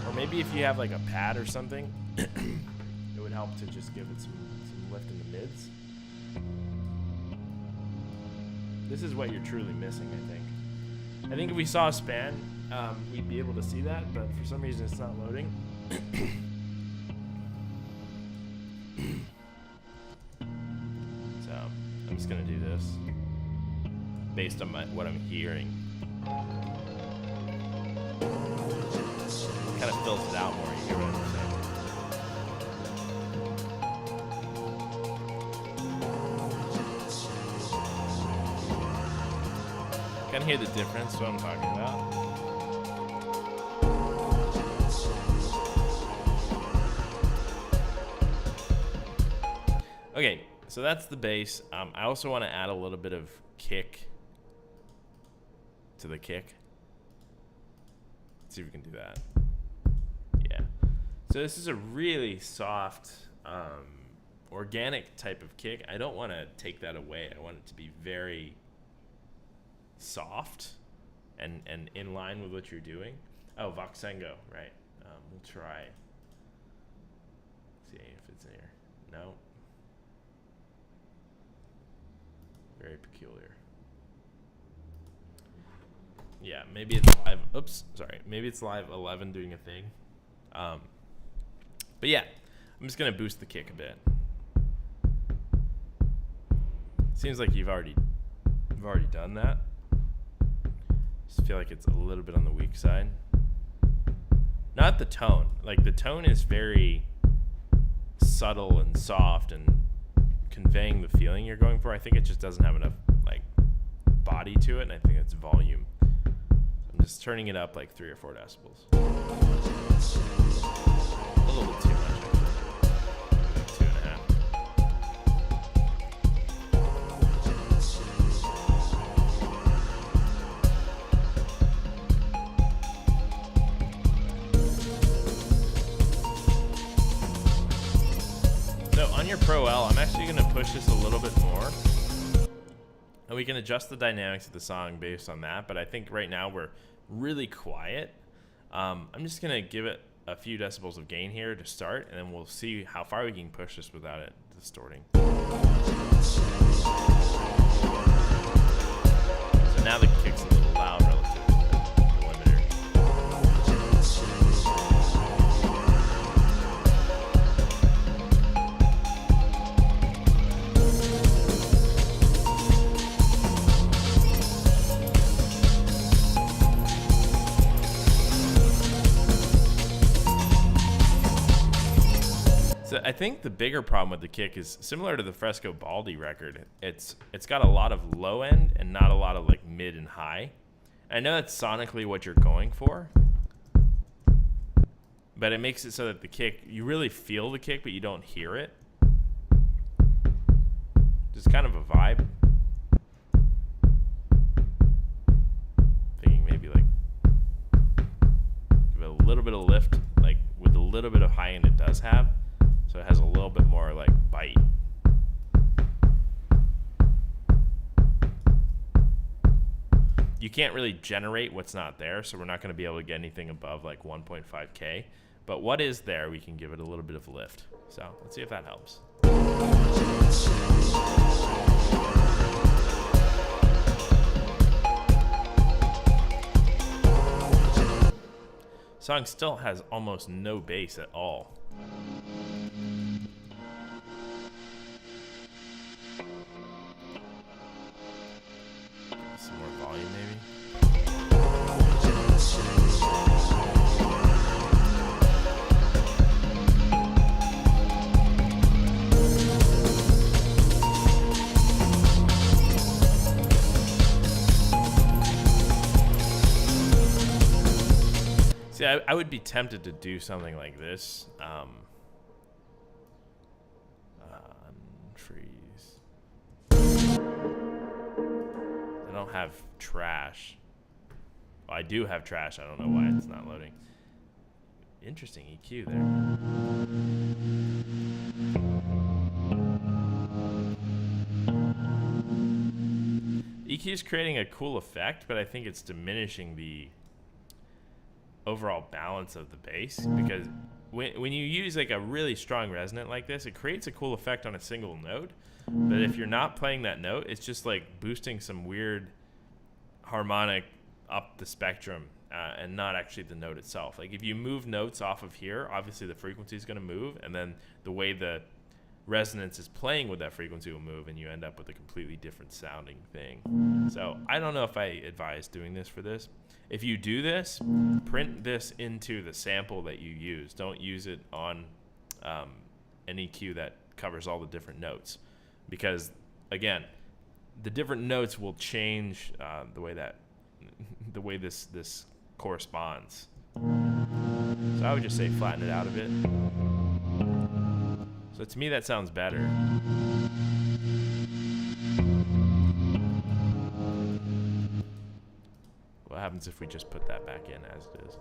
Or maybe if you have like a pad or something, it would help to just give it some lift in the mids. This is what you're truly missing, I think. I think if we saw a Span, we'd be able to see that, but for some reason it's not loading. So I'm just gonna do this based on what I'm hearing. Kind of fills it out more. You hear what I'm saying? Can hear the difference, what I'm talking about. Okay, so that's the bass. I also want to add a little bit of kick to the kick. Let's see if we can do that. Yeah. So this is a really soft, organic type of kick. I don't want to take that away. I want it to be very soft and in line with what you're doing. Oh, Voxengo, right. We'll try. See if it's in here. No. Very peculiar. Yeah, maybe it's live. Oops, sorry. Maybe it's live 11 doing a thing. But yeah, I'm just gonna boost the kick a bit. Seems like you've already done that. Just feel like it's a little bit on the weak side. Not the tone. Like the tone is very subtle and soft and conveying the feeling you're going for. I think it just doesn't have enough like body to it, and I think it's volume. I'm just turning it up like 3 or 4 decibels. A little bit too much, actually. Like 2.5. So on your Pro L, I'm actually going to push this a little bit more. And we can adjust the dynamics of the song based on that. But I think right now we're really quiet. I'm just going to give it a few decibels of gain here to start, and then we'll see how far we can push this without it distorting. So now the kick's a little loud relative to the limiter. So I think the bigger problem with the kick is similar to the Fresco Baldi record. It's got a lot of low end and not a lot of like mid and high. I know that's sonically what you're going for, but it makes it so that the kick, you really feel the kick, but you don't hear it. Just kind of a vibe. Thinking maybe like give it a little bit of lift, like with a little bit of high end it does have. So it has a little bit more like bite. You can't really generate what's not there, so we're not going to be able to get anything above like 1.5K. But what is there, we can give it a little bit of lift. So let's see if that helps. Song still has almost no bass at all. Some more volume maybe. See, I would be tempted to do something like this. Freeze. I don't have trash. Well, I do have trash. I don't know why it's not loading. Interesting EQ there. EQ is creating a cool effect, but I think it's diminishing the overall balance of the bass, because when you use like a really strong resonant like this, it creates a cool effect on a single note. But if you're not playing that note, it's just like boosting some weird harmonic up the spectrum and not actually the note itself. Like if you move notes off of here, obviously the frequency is going to move, and then the way the resonance is playing with that frequency will move, and you end up with a completely different sounding thing. So I don't know if I advise doing this for this. If you do this, print this into the sample that you use. Don't use it on an EQ that covers all the different notes, because again, the different notes will change the way this corresponds. So I would just say flatten it out a bit. So to me that sounds better. What happens if we just put that back in as it is?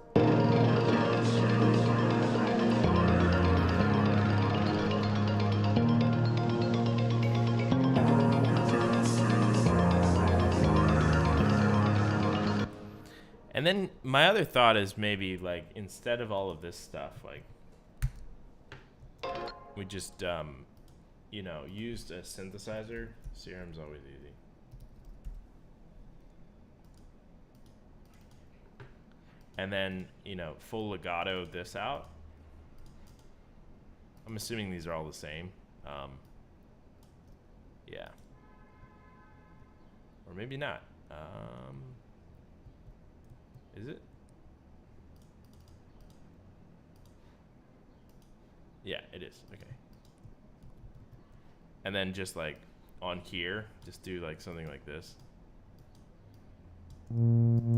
And then my other thought is maybe like instead of all of this stuff, like we just used a synthesizer. Serum's always easy. And then, full legato this out. I'm assuming these are all the same. Yeah. Or maybe not. Is it? Yeah, it is. Okay. And then just like on here, just do like something like this. And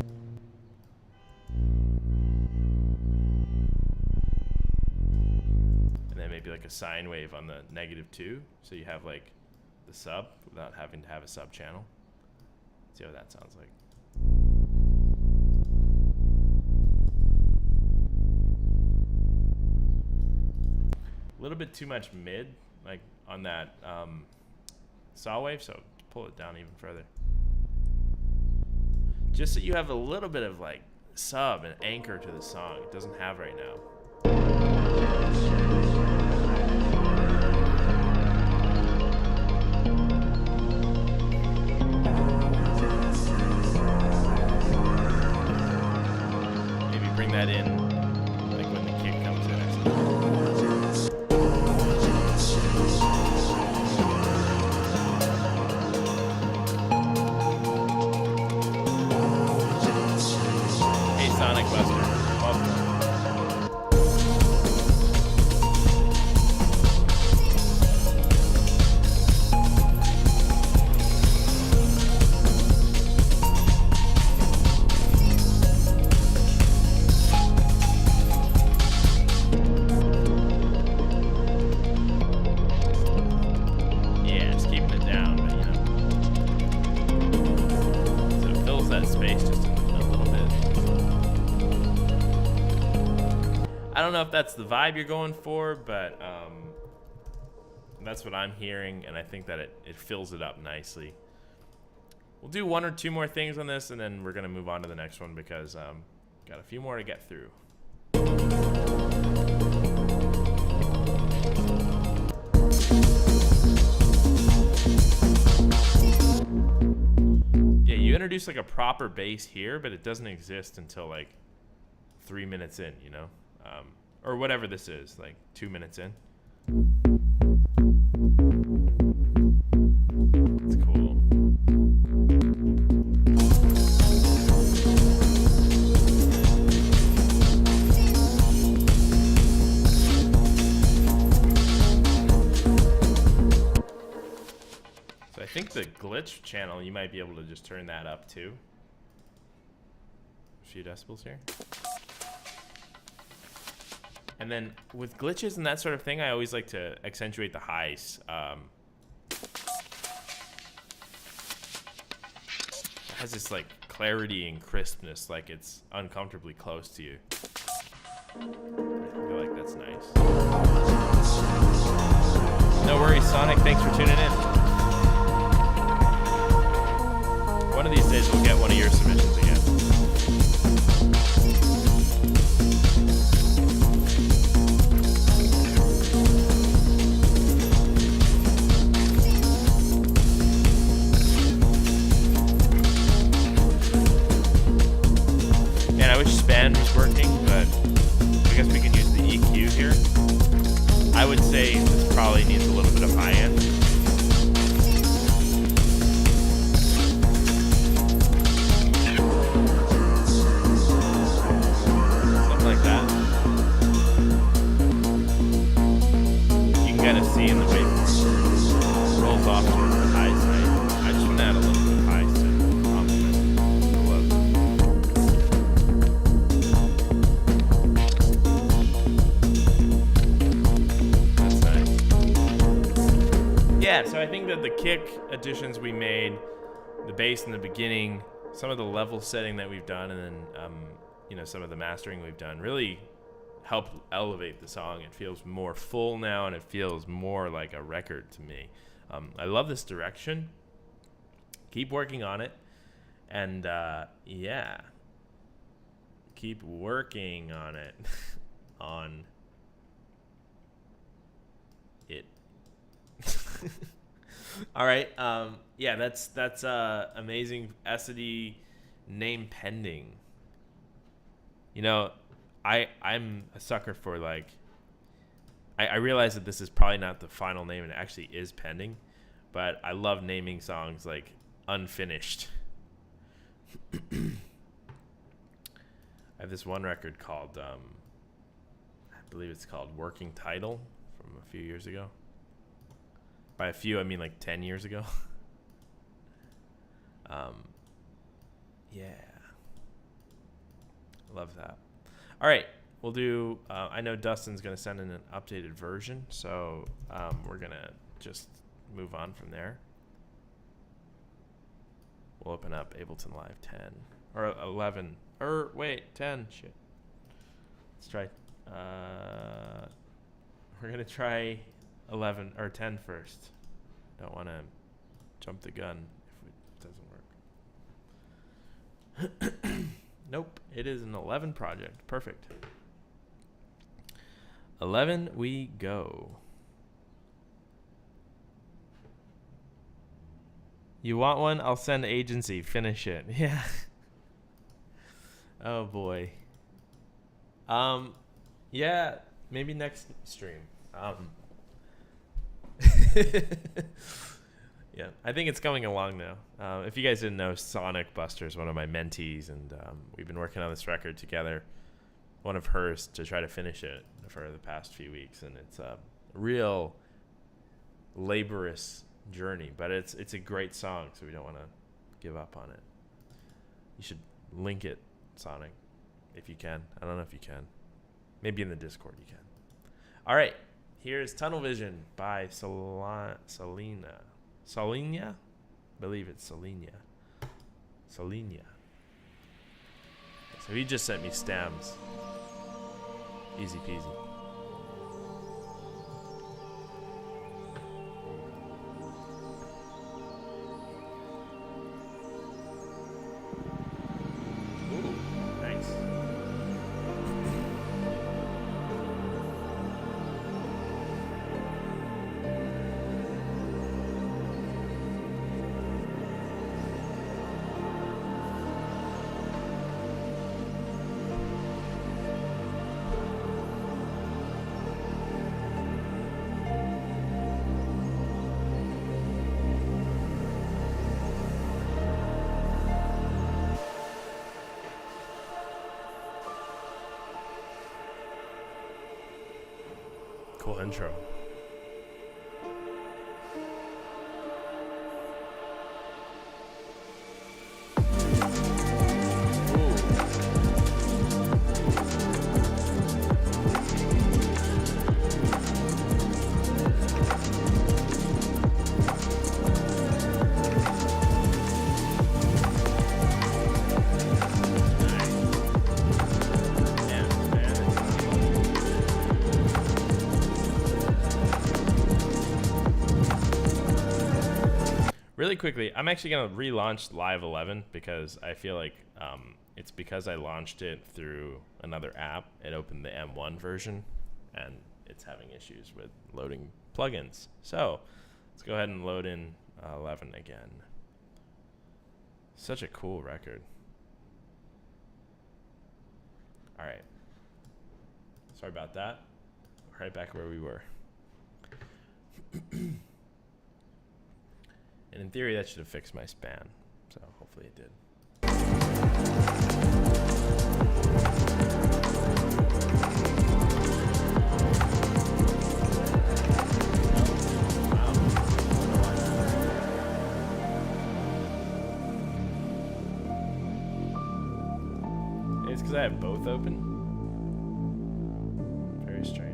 then maybe like a sine wave on the -2, so you have like the sub without having to have a sub channel. See how that sounds like. A little bit too much mid, like on that saw wave, so pull it down even further. Just so you have a little bit of like sub and anchor to the song. It doesn't have right now. don't know if that's the vibe you're going for, but that's what I'm hearing, and I think that it fills it up nicely. We'll do one or two more things on this, and then we're going to move on to the next one because got a few more to get through. Yeah, you introduce like a proper bass here, but it doesn't exist until like 3 minutes in, you know? Or whatever this is, like 2 minutes in. It's cool. So I think the glitch channel, you might be able to just turn that up too. A few decibels here. And then with glitches and that sort of thing, I always like to accentuate the highs. It has this like clarity and crispness, like it's uncomfortably close to you. I feel like that's nice. No worries, Sonic. Thanks for tuning in. One of these days we'll get one of your submissions again. Span was working, but I guess we can use the EQ here. I would say this probably needs a little bit of high end. Something like that. You can kind of see in the waveform it rolls off towards the high side. I just want to add a little bit of high side. Yeah, so I think that the kick additions we made, the bass in the beginning, some of the level setting that we've done, and then you know, some of the mastering we've done really help elevate the song. It feels more full now, and it feels more like a record to me. I love this direction. Keep working on it, and yeah, keep working on it. On it. All right. Yeah, that's amazing. Essity name pending. You know, I'm a sucker for like. I realize that this is probably not the final name, and it actually is pending, but I love naming songs like unfinished. I have this one record called, I believe it's called Working Title from a few years ago. By a few, I mean like 10 years ago. Yeah. Love that. All right. We'll do, I know Dustin's going to send in an updated version, so we're going to just move on from there. We'll open up Ableton Live 10. Or 11. Or, wait, 10. Shit. Let's try. We're going to try 11 or 10 first. Don't want to jump the gun if it doesn't work. Nope, it is an 11 project. Perfect. 11 we go. You want one? I'll send agency. Finish it. Yeah. Oh boy. Yeah, maybe next stream. Yeah, I think it's coming along now. If you guys didn't know, Sonic Buster is one of my mentees, and we've been working on this record together, one of hers, to try to finish it for the past few weeks, and it's a real laborious journey, but it's a great song, so we don't want to give up on it. You should link it, Sonic, if you can. I don't know if you can. Maybe in the Discord you can. All right. Here's Tunnel Vision by Selena. Selena? I believe it's Selena. Selena. So he just sent me stems. Easy peasy. Ooh, nice. Cool intro. Really quickly, I'm actually going to relaunch Live 11 because I feel like it's because I launched it through another app. It opened the M1 version, and it's having issues with loading plugins. So let's go ahead and load in 11 again. Such a cool record. All right. Sorry about that. Right back where we were. And in theory, that should have fixed my span. So hopefully it did. It's because I have both open. Very strange.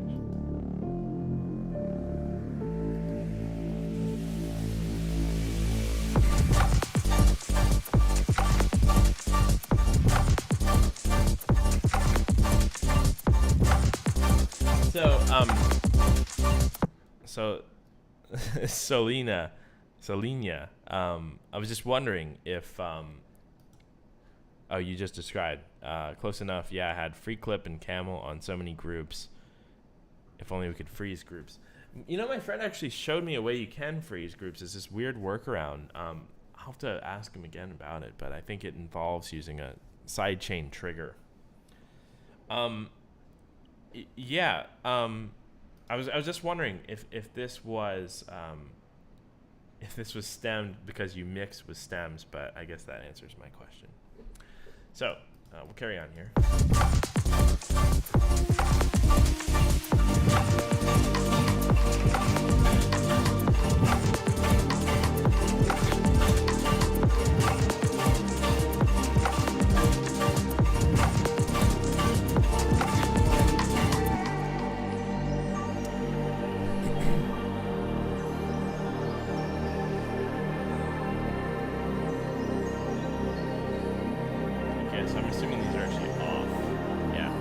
So, Solina, I was just wondering if, oh, you just described, close enough. Yeah, I had free clip and camel on so many groups. If only we could freeze groups. You know, my friend actually showed me a way you can freeze groups. It's this weird workaround. I'll have to ask him again about it, but I think it involves using a sidechain trigger. Yeah. I was just wondering if this was stemmed because you mix with stems, but I guess that answers my question. So we'll carry on here. So I'm assuming these are actually off. Yeah.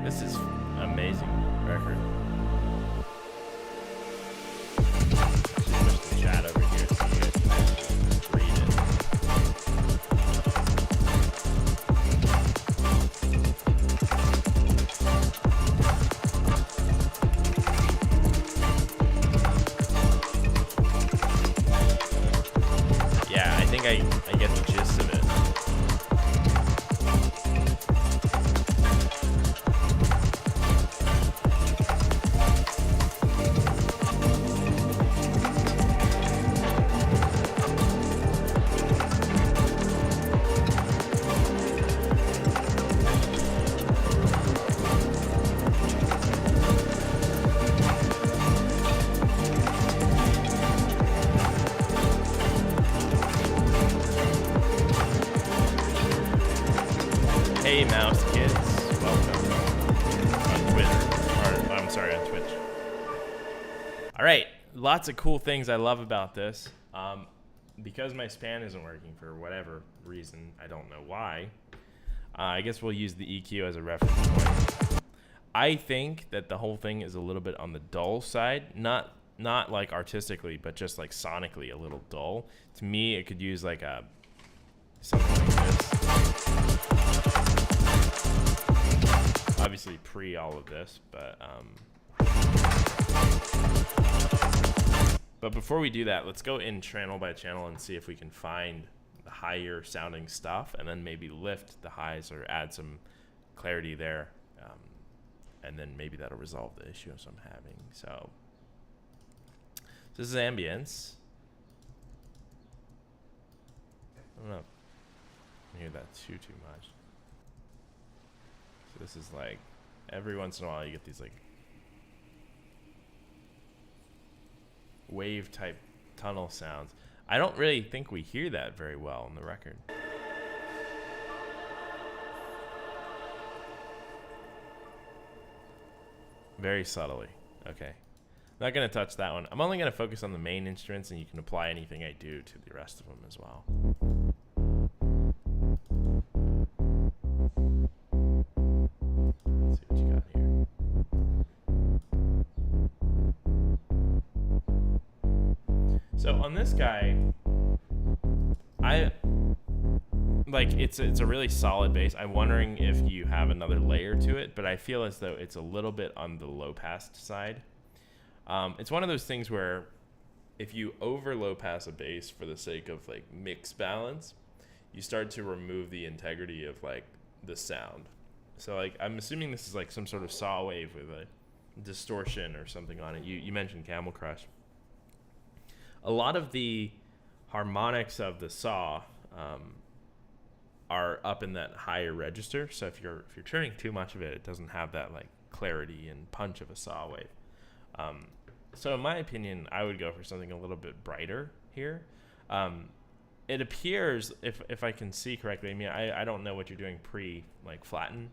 This is amazing record. Actually push the chat over here so you guys can read it. I get the gist of it. All right, lots of cool things I love about this. Because my span isn't working for whatever reason, I don't know why. I guess we'll use the EQ as a reference point. I think that the whole thing is a little bit on the dull side, not like artistically, but just like sonically a little dull. To me, it could use like something like this. Obviously pre all of this, but before we do that, let's go in channel by channel and see if we can find the higher sounding stuff, and then maybe lift the highs or add some clarity there, and then maybe that'll resolve the issues I'm having. So this is ambience. I don't know. I hear that too much. So this is like every once in a while you get these like wave type tunnel sounds. I don't really think we hear that very well on the record. Very subtly. Okay. Not going to touch that one. I'm only going to focus on the main instruments, and you can apply anything I do to the rest of them as well. Let's see what you got here. So on this guy, it's a really solid bass. I'm wondering if you have another layer to it, but I feel as though it's a little bit on the low pass side. It's one of those things where if you over low pass a bass for the sake of like mix balance, you start to remove the integrity of like the sound. So like I'm assuming this is like some sort of saw wave with a distortion or something on it. You mentioned Camel Crush. A lot of the harmonics of the saw are up in that higher register. So if you're turning too much of it, it doesn't have that like clarity and punch of a saw wave. So in my opinion, I would go for something a little bit brighter here. It appears, if I can see correctly, I mean, I don't know what you're doing like flatten,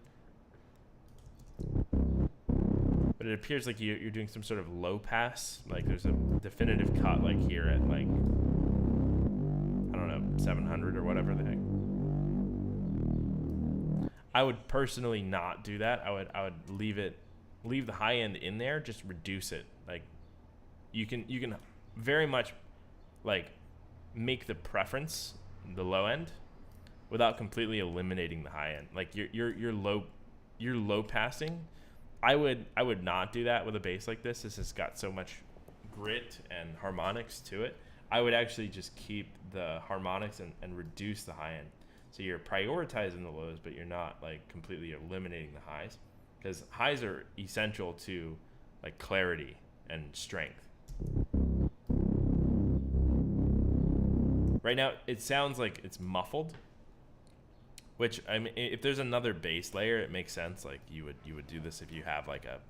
but it appears like you're doing some sort of low pass. Like there's a definitive cut like here at like, I don't know, 700 or whatever the heck. I would personally not do that. I would leave the high end in there, just reduce it. Like you can very much like make the preference the low end without completely eliminating the high end. Like you're low passing. I would not do that with a bass like this. This has got so much grit and harmonics to it. I would actually just keep the harmonics and reduce the high end. So you're prioritizing the lows, but you're not like completely eliminating the highs, because highs are essential to like clarity and strength. Right now, it sounds like it's muffled, which I mean, if there's another bass layer, it makes sense. Like you would do this if you have like a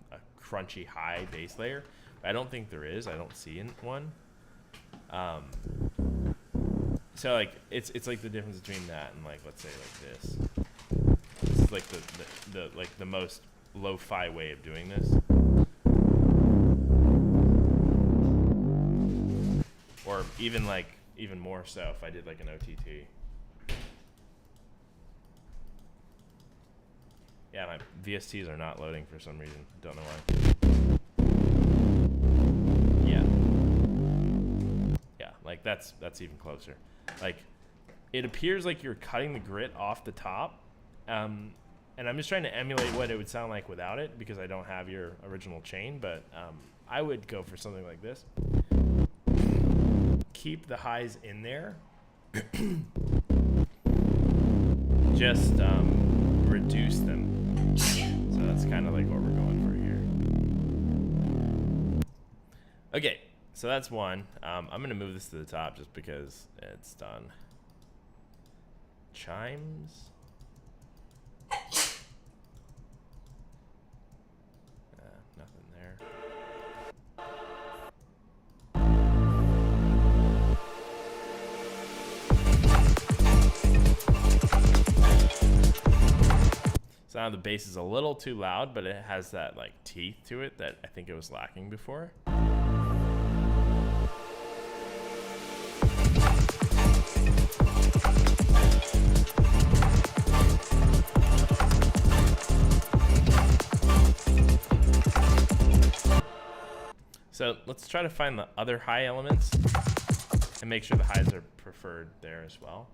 crunchy high bass layer. But I don't think there is. I don't see one. So like it's like the difference between that and like, let's say like this. This is like the most lo-fi way of doing this. Or even more so if I did like an OTT. Yeah, my VSTs are not loading for some reason. Don't know why. Yeah, like that's even closer. Like it appears like you're cutting the grit off the top, and I'm just trying to emulate what it would sound like without it because I don't have your original chain. But I would go for something like this. Keep the highs in there. Just reduce them. So that's kind of like what we're going for here. Okay, so that's one. I'm going to move this to the top just because it's done. Chimes. Nothing there. So now the bass is a little too loud, but it has that like teeth to it that I think it was lacking before. So let's try to find the other high elements and make sure the highs are preferred there as well.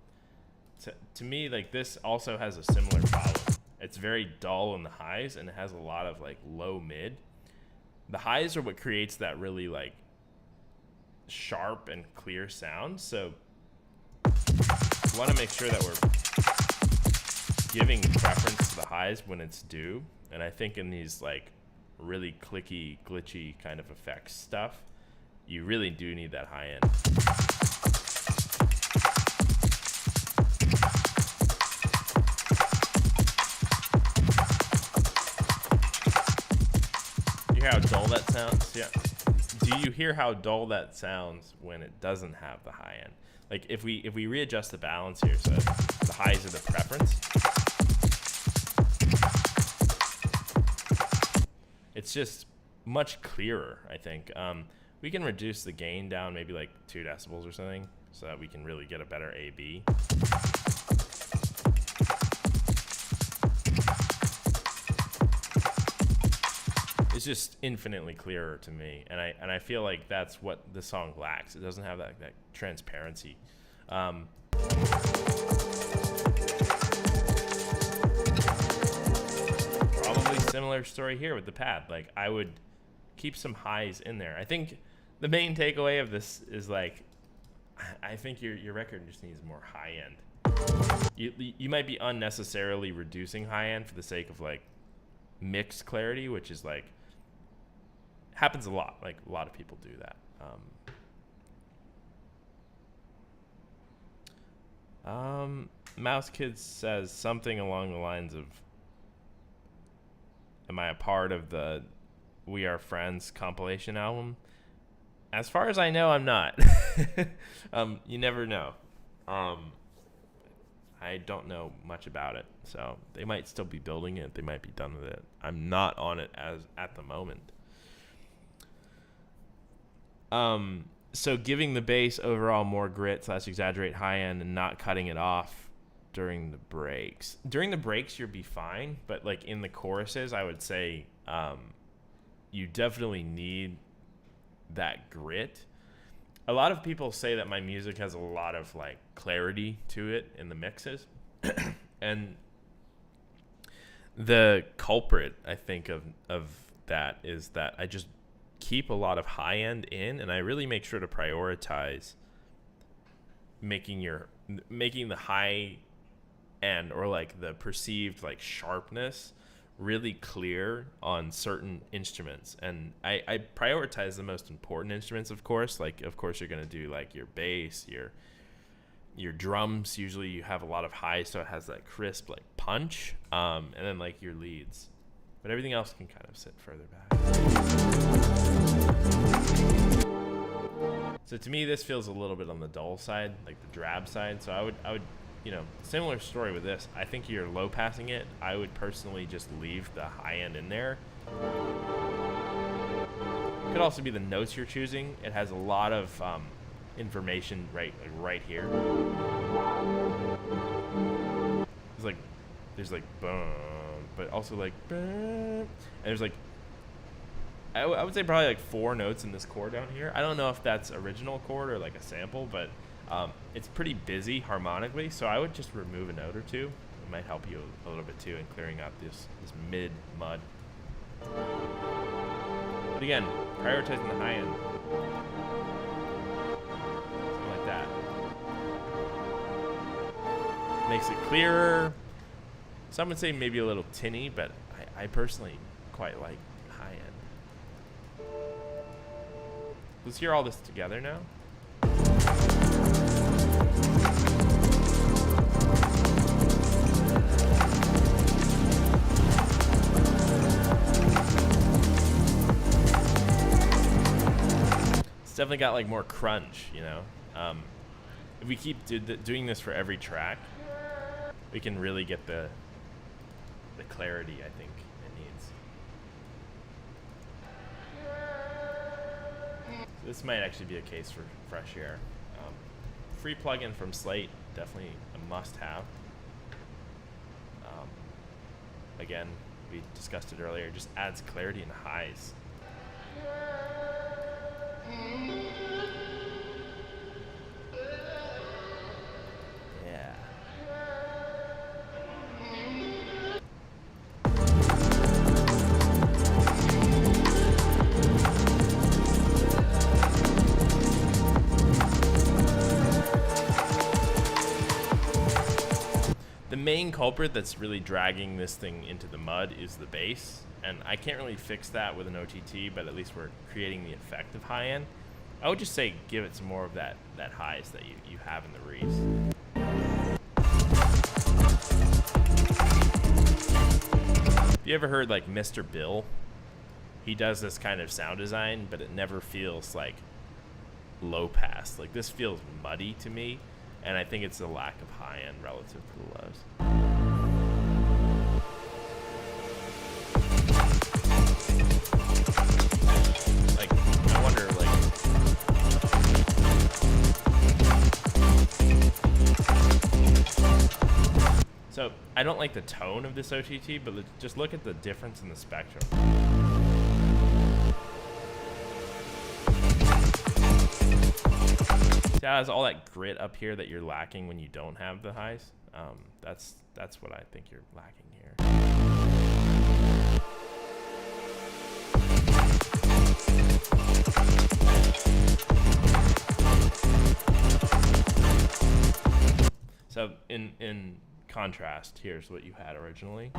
To me, like, this also has a similar problem. It's very dull in the highs, and it has a lot of like low mid. The highs are what creates that really like sharp and clear sound. So we want to make sure that we're giving preference to the highs when it's due. And I think in these like really clicky, glitchy kind of effects stuff, you really do need that high end. You hear how dull that sounds? Yeah. Do you hear how dull that sounds when it doesn't have the high end? Like if we readjust the balance here, so the highs are the preference, it's just much clearer, I think. We can reduce the gain down maybe like 2 decibels or something so that we can really get a better AB. It's just infinitely clearer to me, and I feel like that's what the song lacks. It doesn't have that transparency. Probably similar story here with the pad. Like, I would keep some highs in there. I think the main takeaway of this is like, I think your record just needs more high end. You might be unnecessarily reducing high end for the sake of like mixed clarity, which is like happens a lot. Like a lot of people do that. Mouse Kid says something along the lines of, am I a part of the We Are Friends compilation album? As far as I know, I'm not. You never know. I don't know much about it, so they might still be building it. They might be done with it. I'm not on it at the moment. So giving the bass overall more grit / exaggerate high end and not cutting it off during the breaks. During the breaks, you'll be fine, but like in the choruses, I would say you definitely need that grit. A lot of people say that my music has a lot of like clarity to it in the mixes. And the culprit, I think, of that is that I just keep a lot of high end in, and I really make sure to prioritize making the high end, or like the perceived like sharpness, really clear on certain instruments. And I prioritize the most important instruments, of course. Like, of course, you're going to do like your bass, your drums. Usually you have a lot of highs, so it has that crisp like punch, and then like your leads. But everything else can kind of sit further back. So to me, this feels a little bit on the dull side, like the drab side. So I would, similar story with this. I think you're low passing it. I would personally just leave the high end in there. Could also be the notes you're choosing. It has a lot of information right here. There's like boom, but also like boom, and there's like I would say probably like 4 notes in this chord down here. I don't know if that's original chord or like a sample, but it's pretty busy harmonically, so I would just remove a note or two. It might help you a little bit too in clearing out this mid mud. But again, prioritizing the high end. Something like that. Makes it clearer. Some would say maybe a little tinny, but I personally quite like high end. Let's hear all this together now. It's definitely got like more crunch, If we keep doing this for every track, we can really get the clarity I think it needs. So this might actually be a case for Fresh Air. Free plugin from Slate, definitely a must-have. Again, we discussed it earlier, just adds clarity and highs. Yeah. The main culprit that's really dragging this thing into the mud is the bass, and I can't really fix that with an OTT, but at least we're creating the effect of high end. I would just say give it some more of that highs that you have in the Reese. Have you ever heard like Mr. Bill? He does this kind of sound design, but it never feels like low pass. Like this feels muddy to me, and I think it's the lack of high end relative to the lows. Like, I wonder, like, so I don't like the tone of this OTT, but just look at the difference in the spectrum. See how it has all that grit up here that you're lacking when you don't have the highs? That's what I think you're lacking here. So in contrast, here's what you had originally.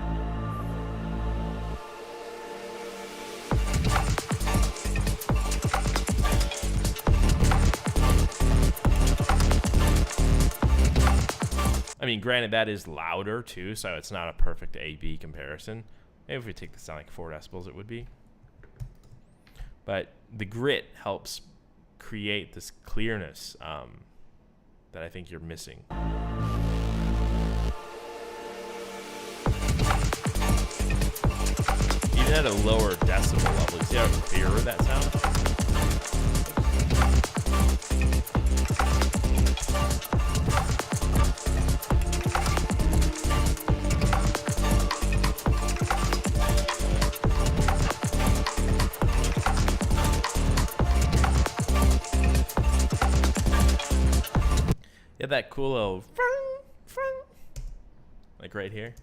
I mean, granted, that is louder too, so it's not a perfect A-B comparison. Maybe if we take this down like 4 decibels, it would be. But the grit helps create this clearness that I think you're missing. Even at a lower decibel level, you see how clearer that sounds? Yeah, that cool little like right here.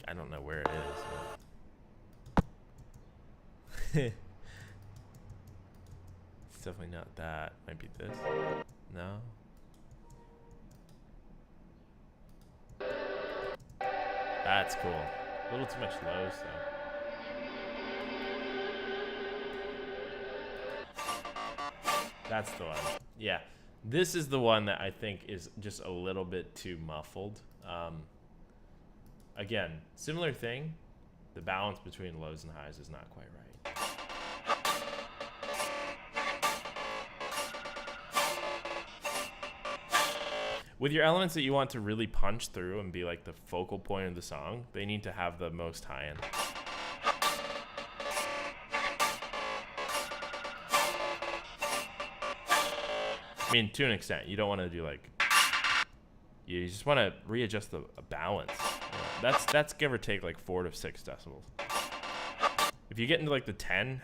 I don't know where it is. It's definitely not that. Might be this. No. That's cool. A little too much lows though. That's the one. Yeah. This is the one that I think is just a little bit too muffled. Again, similar thing. The balance between lows and highs is not quite right. With your elements that you want to really punch through and be like the focal point of the song, they need to have the most high end. I mean, to an extent, you don't want to do like, you just want to readjust the balance. You know, that's give or take like 4 to 6 decibels. If you get into like the 10,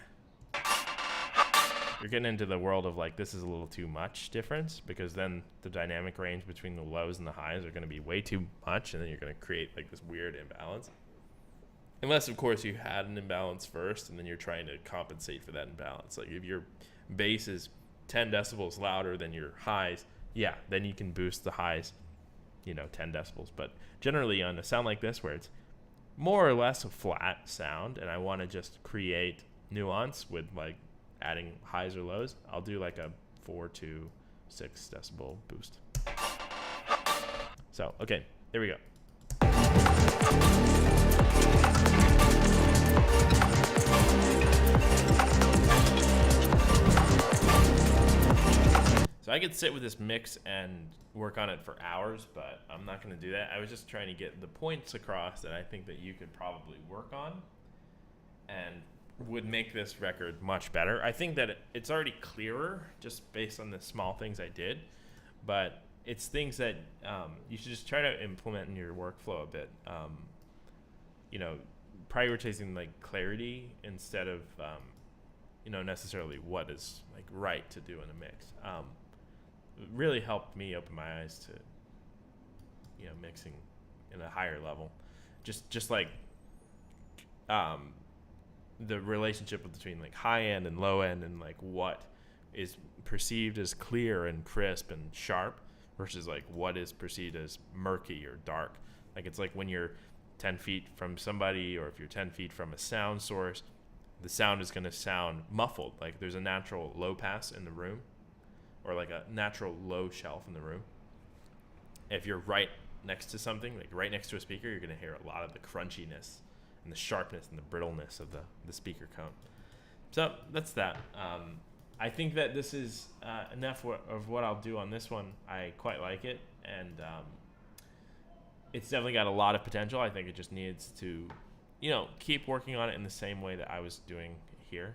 you're getting into the world of like, this is a little too much difference, because then the dynamic range between the lows and the highs are going to be way too much, and then you're going to create like this weird imbalance. Unless, of course, you had an imbalance first, and then you're trying to compensate for that imbalance. Like if your bass is 10 decibels louder than your highs, yeah, then you can boost the highs, 10 decibels. But generally on a sound like this, where it's more or less a flat sound, and I want to just create nuance with like adding highs or lows, I'll do like a 4 to 6 decibel boost. So, okay, there we go. So I could sit with this mix and work on it for hours, but I'm not going to do that. I was just trying to get the points across that I think that you could probably work on and would make this record much better. I think that it's already clearer just based on the small things I did, but it's things that you should just try to implement in your workflow a bit. You know, prioritizing like clarity instead of you know, necessarily what is like right to do in a mix. It really helped me open my eyes to, you know, mixing in a higher level. Just like the relationship between like high end and low end, and like what is perceived as clear and crisp and sharp versus like what is perceived as murky or dark. Like it's like when you're 10 feet from somebody, or if you're 10 feet from a sound source, the sound is going to sound muffled. Like there's a natural low pass in the room, or like a natural low shelf in the room. If you're right next to something, like right next to a speaker, you're going to hear a lot of the crunchiness and the sharpness and the brittleness of the speaker cone. So that's that. I think that this is enough of what I'll do on this one. I quite like it, and it's definitely got a lot of potential. I think it just needs to, you know, keep working on it in the same way that I was doing here.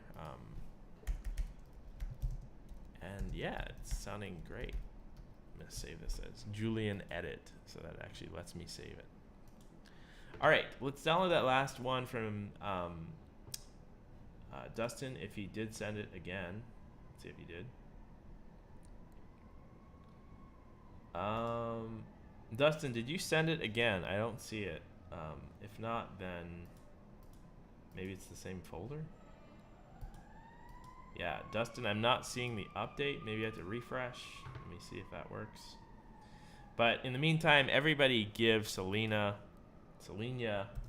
And yeah, it's sounding great. I'm going to save this as Julian Edit, so that actually lets me save it. All right, let's download that last one from Dustin, if he did send it again. Let's see if he did. Dustin, did you send it again? I don't see it. If not, then maybe it's the same folder. Yeah, Dustin, I'm not seeing the update. Maybe I have to refresh. Let me see if that works. But in the meantime, everybody give Selena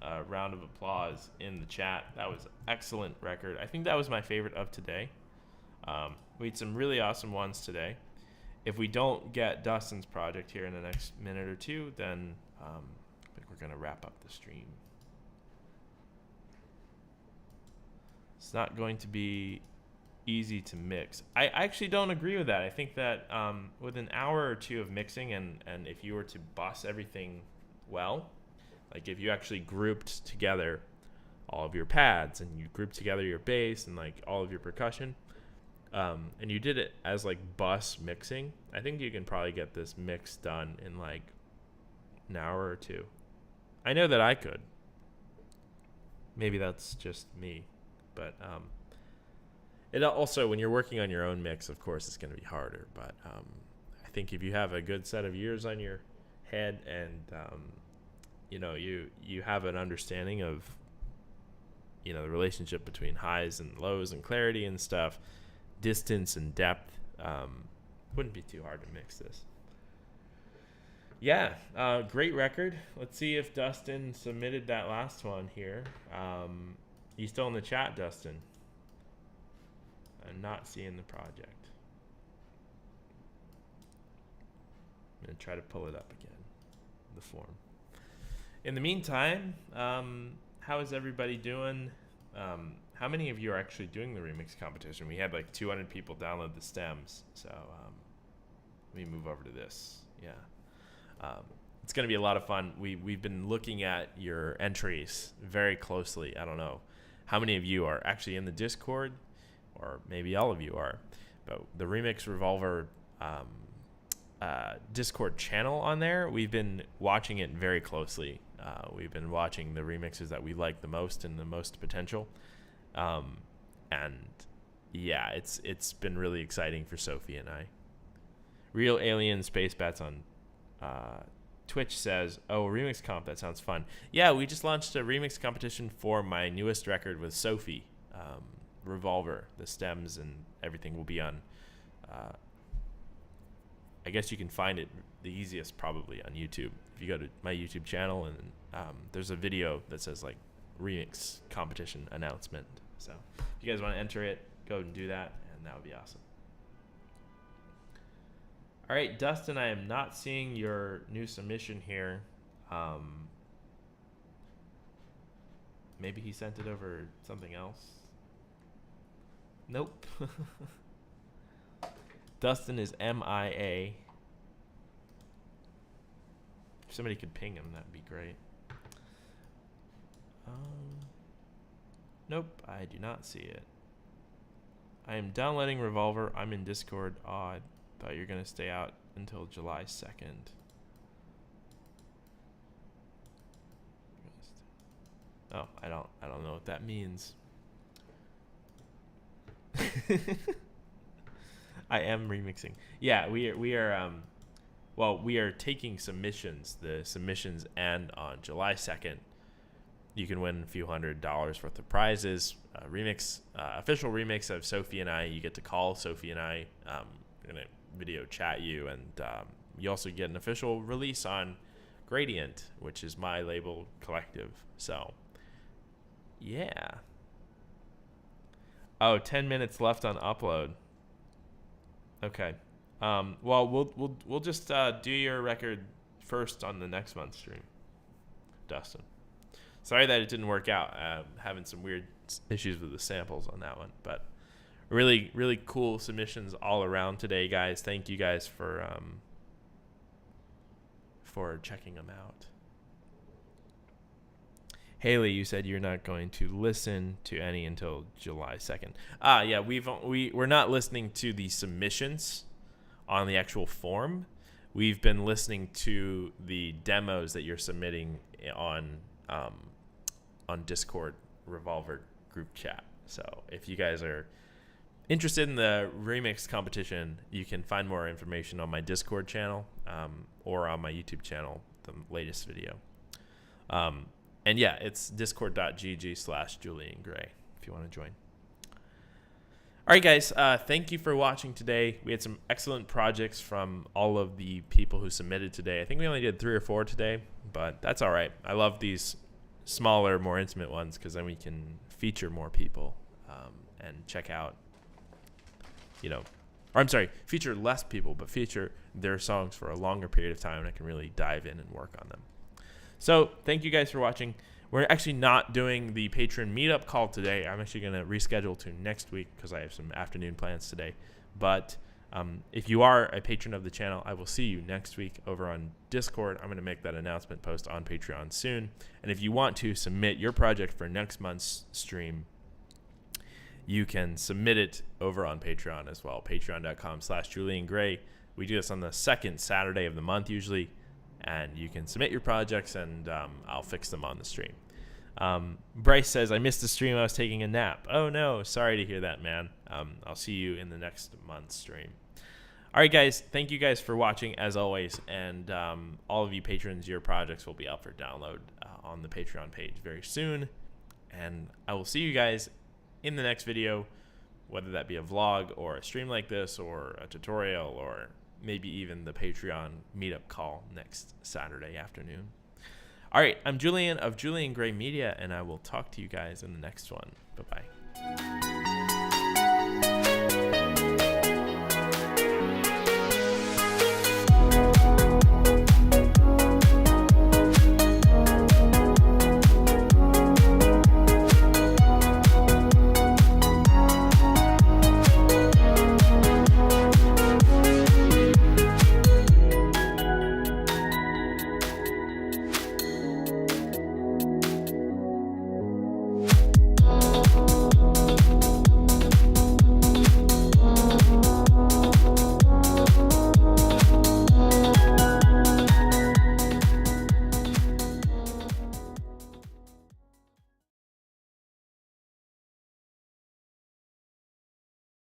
a round of applause in the chat. That was an excellent record. I think that was my favorite of today. We had some really awesome ones today. If we don't get Dustin's project here in the next minute or two, then I think we're going to wrap up the stream. It's not going to be easy to mix. I actually don't agree with that. I think that with an hour or two of mixing, and if you were to bus everything well, like if you actually grouped together all of your pads and you grouped together your bass and like all of your percussion, and you did it as like bus mixing, I think you can probably get this mix done in like an hour or two. I know that I could. Maybe that's just me, but it also, when you're working on your own mix, of course, it's going to be harder. But I think if you have a good set of years on your head, and you know, you have an understanding of, you know, the relationship between highs and lows and clarity and stuff, distance and depth, wouldn't be too hard to mix this. Yeah, great record. Let's see if Dustin submitted that last one here. You still in the chat, Dustin? I'm not seeing the project. I'm going to try to pull it up again, the form. In the meantime, how is everybody doing? How many of you are actually doing the remix competition? We had like 200 people download the stems. So let me move over to this. Yeah. It's going to be a lot of fun. We've been looking at your entries very closely. I don't know how many of you are actually in the Discord, or maybe all of you are, but the Remix Revolver Discord channel on there, we've been watching it very closely. We've been watching the remixes that we like the most and the most potential. And yeah, it's been really exciting for Sophie and I. Real Alien Space Bats on Twitch says, oh, remix comp, that sounds fun. Yeah, we just launched a remix competition for my newest record with Sophie. Revolver, the stems and everything will be on, I guess you can find it the easiest probably on YouTube. If you go to my YouTube channel, and there's a video that says like remix competition announcement. So if you guys want to enter it, go and do that, and that would be awesome. All right, Dustin, I am not seeing your new submission here. Maybe he sent it over something else. Nope. Dustin is MIA. If somebody could ping him, that'd be great. Nope, I do not see it. I am downloading Revolver. I'm in Discord. Oh, I thought you were going to stay out until July 2nd. Oh, I don't know what that means. I am remixing. Yeah, we are we are taking submissions. The submissions end on July 2nd. You can win a few $100s worth of prizes. Official remix of Sophie and I. You get to call Sophie and I. We're gonna video chat you, and you also get an official release on Gradient, which is my label collective. So, yeah. Oh, 10 minutes left on upload. Okay. Well, we'll just do your record first on the next month's stream, Dustin. Sorry that it didn't work out. Having some weird issues with the samples on that one, but really, really cool submissions all around today, guys. Thank you guys for checking them out. Haley, you said you're not going to listen to any until July 2nd. Yeah, we're not listening to the submissions on the actual form. We've been listening to the demos that you're submitting on Discord Revolver group chat. So if you guys are interested in the remix competition, you can find more information on my Discord channel or on my YouTube channel, the latest video. And yeah, it's discord.gg/JulianGray if you want to join. All right, guys, thank you for watching today. We had some excellent projects from all of the people who submitted today. I think we only did 3 or 4 today, but that's all right. I love these smaller, more intimate ones because then we can feature more people and check out, feature less people, but feature their songs for a longer period of time, and I can really dive in and work on them. So thank you guys for watching. We're actually not doing the Patreon meetup call today. I'm actually going to reschedule to next week because I have some afternoon plans today. But if you are a patron of the channel, I will see you next week over on Discord. I'm going to make that announcement post on Patreon soon. And if you want to submit your project for next month's stream, you can submit it over on Patreon as well. Patreon.com/JulianGray. We do this on the second Saturday of the month usually. And you can submit your projects, and I'll fix them on the stream. Bryce says, I missed the stream. I was taking a nap. Oh, no. Sorry to hear that, man. I'll see you in the next month's stream. All right, guys. Thank you guys for watching, as always. And all of you patrons, your projects will be up for download on the Patreon page very soon. And I will see you guys in the next video, whether that be a vlog or a stream like this or a tutorial or maybe even the Patreon meetup call next Saturday afternoon. All right, I'm Julian of Julian Gray Media, and I will talk to you guys in the next one. Bye-bye.